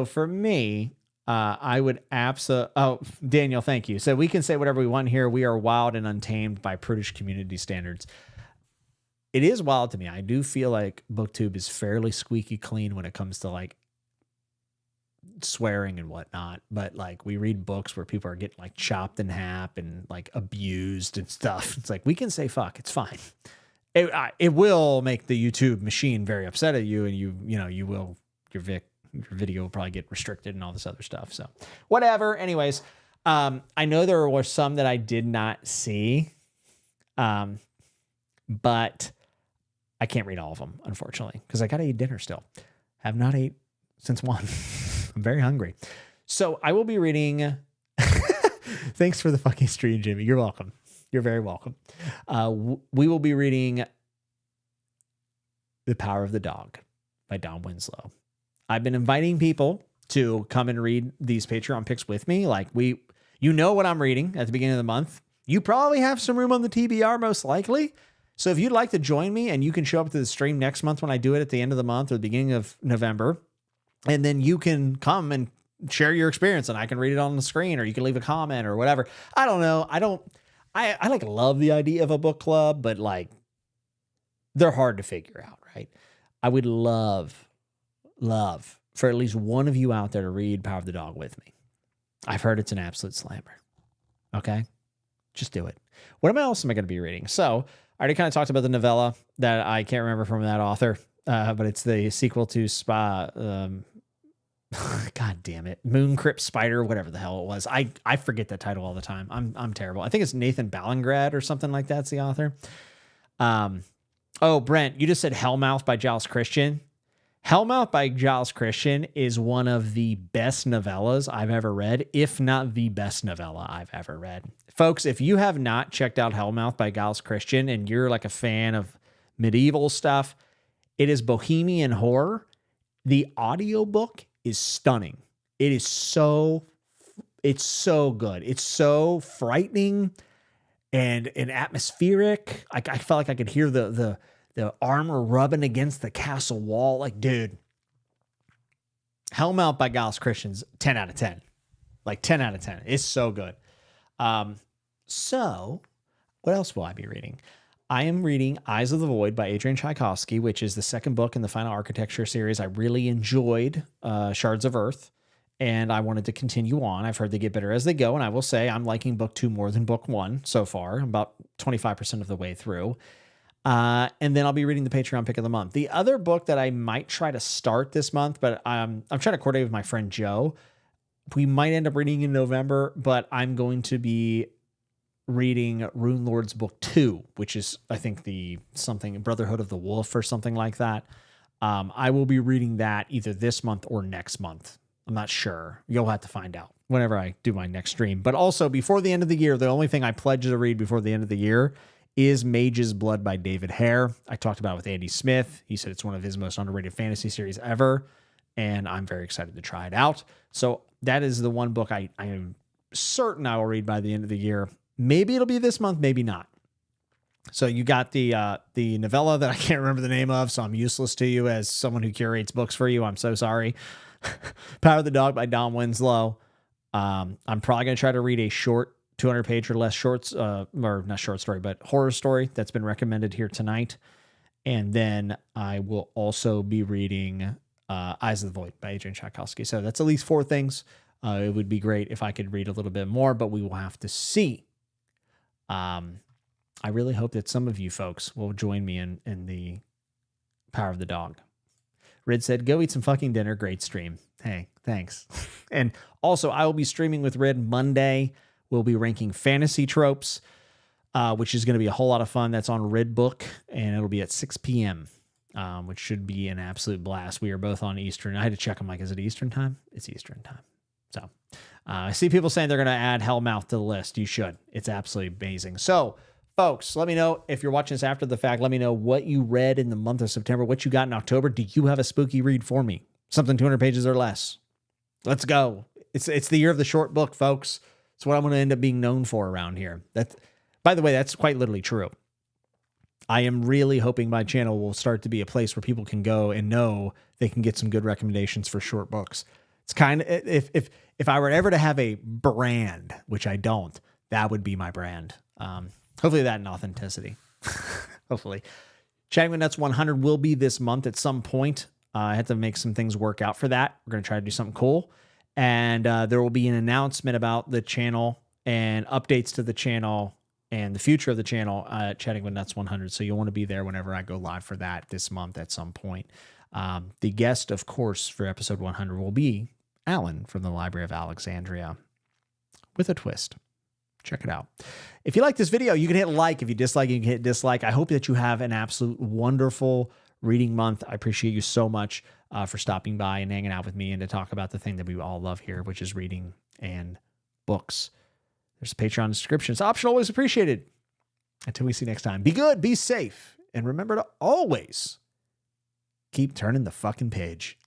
for me, I would Daniel, thank you. So we can say whatever we want here. We are wild and untamed by prudish community standards. It is wild to me. I do feel like booktube is fairly squeaky clean when it comes to like swearing and whatnot, but like we read books where people are getting like chopped in half and like abused and stuff. It's like, we can say fuck, it's fine. It will make the YouTube machine very upset at you, and your video will probably get restricted and all this other stuff. So whatever. Anyways, I know there were some that I did not see, but I can't read all of them, unfortunately, because I got to eat dinner still. Have not ate since 1. I'm very hungry. So I will be reading. Thanks for the fucking stream, Jimmy. You're welcome. You're very welcome. We will be reading The Power of the Dog by Don Winslow. I've been inviting people to come and read these Patreon picks with me. Like you know what I'm reading at the beginning of the month. You probably have some room on the TBR, most likely. So if you'd like to join me, and you can show up to the stream next month when I do it at the end of the month or the beginning of November, and then you can come and share your experience, and I can read it on the screen, or you can leave a comment or whatever. I don't know. I like love the idea of a book club, but like they're hard to figure out, right? I would love for at least one of you out there to read Power of the Dog with me. I've heard it's an absolute slammer. Okay? Just do it. What else am I going to be reading? So I already kind of talked about the novella that I can't remember from that author, but it's the sequel to God damn it, Moon Crypt Spider, whatever the hell it was. I forget that title all the time. I'm terrible. I think it's Nathan Ballingrad or something like that's the author. Oh, Brent, you just said Hellmouth by Giles Christian. Hellmouth by Giles Christian is one of the best novellas I've ever read, if not the best novella I've ever read. Folks, if you have not checked out Hellmouth by Giles Christian and you're like a fan of medieval stuff, it is bohemian horror. The audiobook is stunning. It's so good. It's so frightening and atmospheric. I felt like I could hear the armor rubbing against the castle wall. Like, dude, Hellmouth by Giles Christian's 10 out of 10. Like 10 out of 10. It's so good. So what else will I be reading? I am reading Eyes of the Void by Adrian Tchaikovsky, which is the second book in the Final Architecture series. I really enjoyed Shards of Earth, and I wanted to continue on. I've heard they get better as they go, and I will say I'm liking book 2 more than book 1 so far. I'm about 25% of the way through. And then I'll be reading the Patreon pick of the month. The other book that I might try to start this month, but I'm trying to coordinate with my friend Joe. We might end up reading in November, but I'm going to be reading Rune Lord's book 2, which is, I think, something Brotherhood of the Wolf or something like that. I will be reading that either this month or next month. I'm not sure. You'll have to find out whenever I do my next stream. But also, before the end of the year, the only thing I pledge to read before the end of the year is Mage's Blood by David Hare. I talked about it with Andy Smith. He said it's one of his most underrated fantasy series ever, and I'm very excited to try it out. So that is the one book I am certain I will read by the end of the year. Maybe it'll be this month, maybe not. So you got the novella that I can't remember the name of, so I'm useless to you as someone who curates books for you. I'm so sorry. Power of the Dog by Don Winslow. I'm probably going to try to read a short 200-page or less shorts, or not short story, but horror story that's been recommended here tonight. And then I will also be reading Eyes of the Void by Adrian Tchaikovsky. So that's at least 4 things. It would be great if I could read a little bit more, but we will have to see. I really hope that some of you folks will join me in the Power of the Dog. Rid said, go eat some fucking dinner. Great stream. Hey, thanks. And also, I will be streaming with Rid Monday. We'll be ranking fantasy tropes, which is going to be a whole lot of fun. That's on Rid Book, and it'll be at 6 p.m., which should be an absolute blast. We are both on Eastern. I had to check. I'm like, is it Eastern time? It's Eastern time. So I see people saying they're going to add Hellmouth to the list. You should. It's absolutely amazing. So, folks, let me know if you're watching this after the fact. Let me know what you read in the month of September, what you got in October. Do you have a spooky read for me? Something 200 pages or less. Let's go. It's the year of the short book, folks. It's what I'm going to end up being known for around here. By the way, that's quite literally true. I am really hoping my channel will start to be a place where people can go and know they can get some good recommendations for short books. It's kind of, if I were ever to have a brand, which I don't, that would be my brand. Hopefully that and authenticity. Hopefully. Chatting with Nuts 100 will be this month at some point. I had to make some things work out for that. We're going to try to do something cool. And there will be an announcement about the channel and updates to the channel and the future of the channel, Chatting with Nuts 100. So you'll want to be there whenever I go live for that this month at some point. The guest, of course, for episode 100 will be Alan from the Library of Alexandria with a twist. Check it out. If you like this video, you can hit like. If you dislike, you can hit dislike. I hope that you have an absolute wonderful reading month. I appreciate you so much for stopping by and hanging out with me and to talk about the thing that we all love here, which is reading and books. There's a Patreon description. It's optional, always appreciated. Until we see you next time, be good, be safe, and remember to always keep turning the fucking page.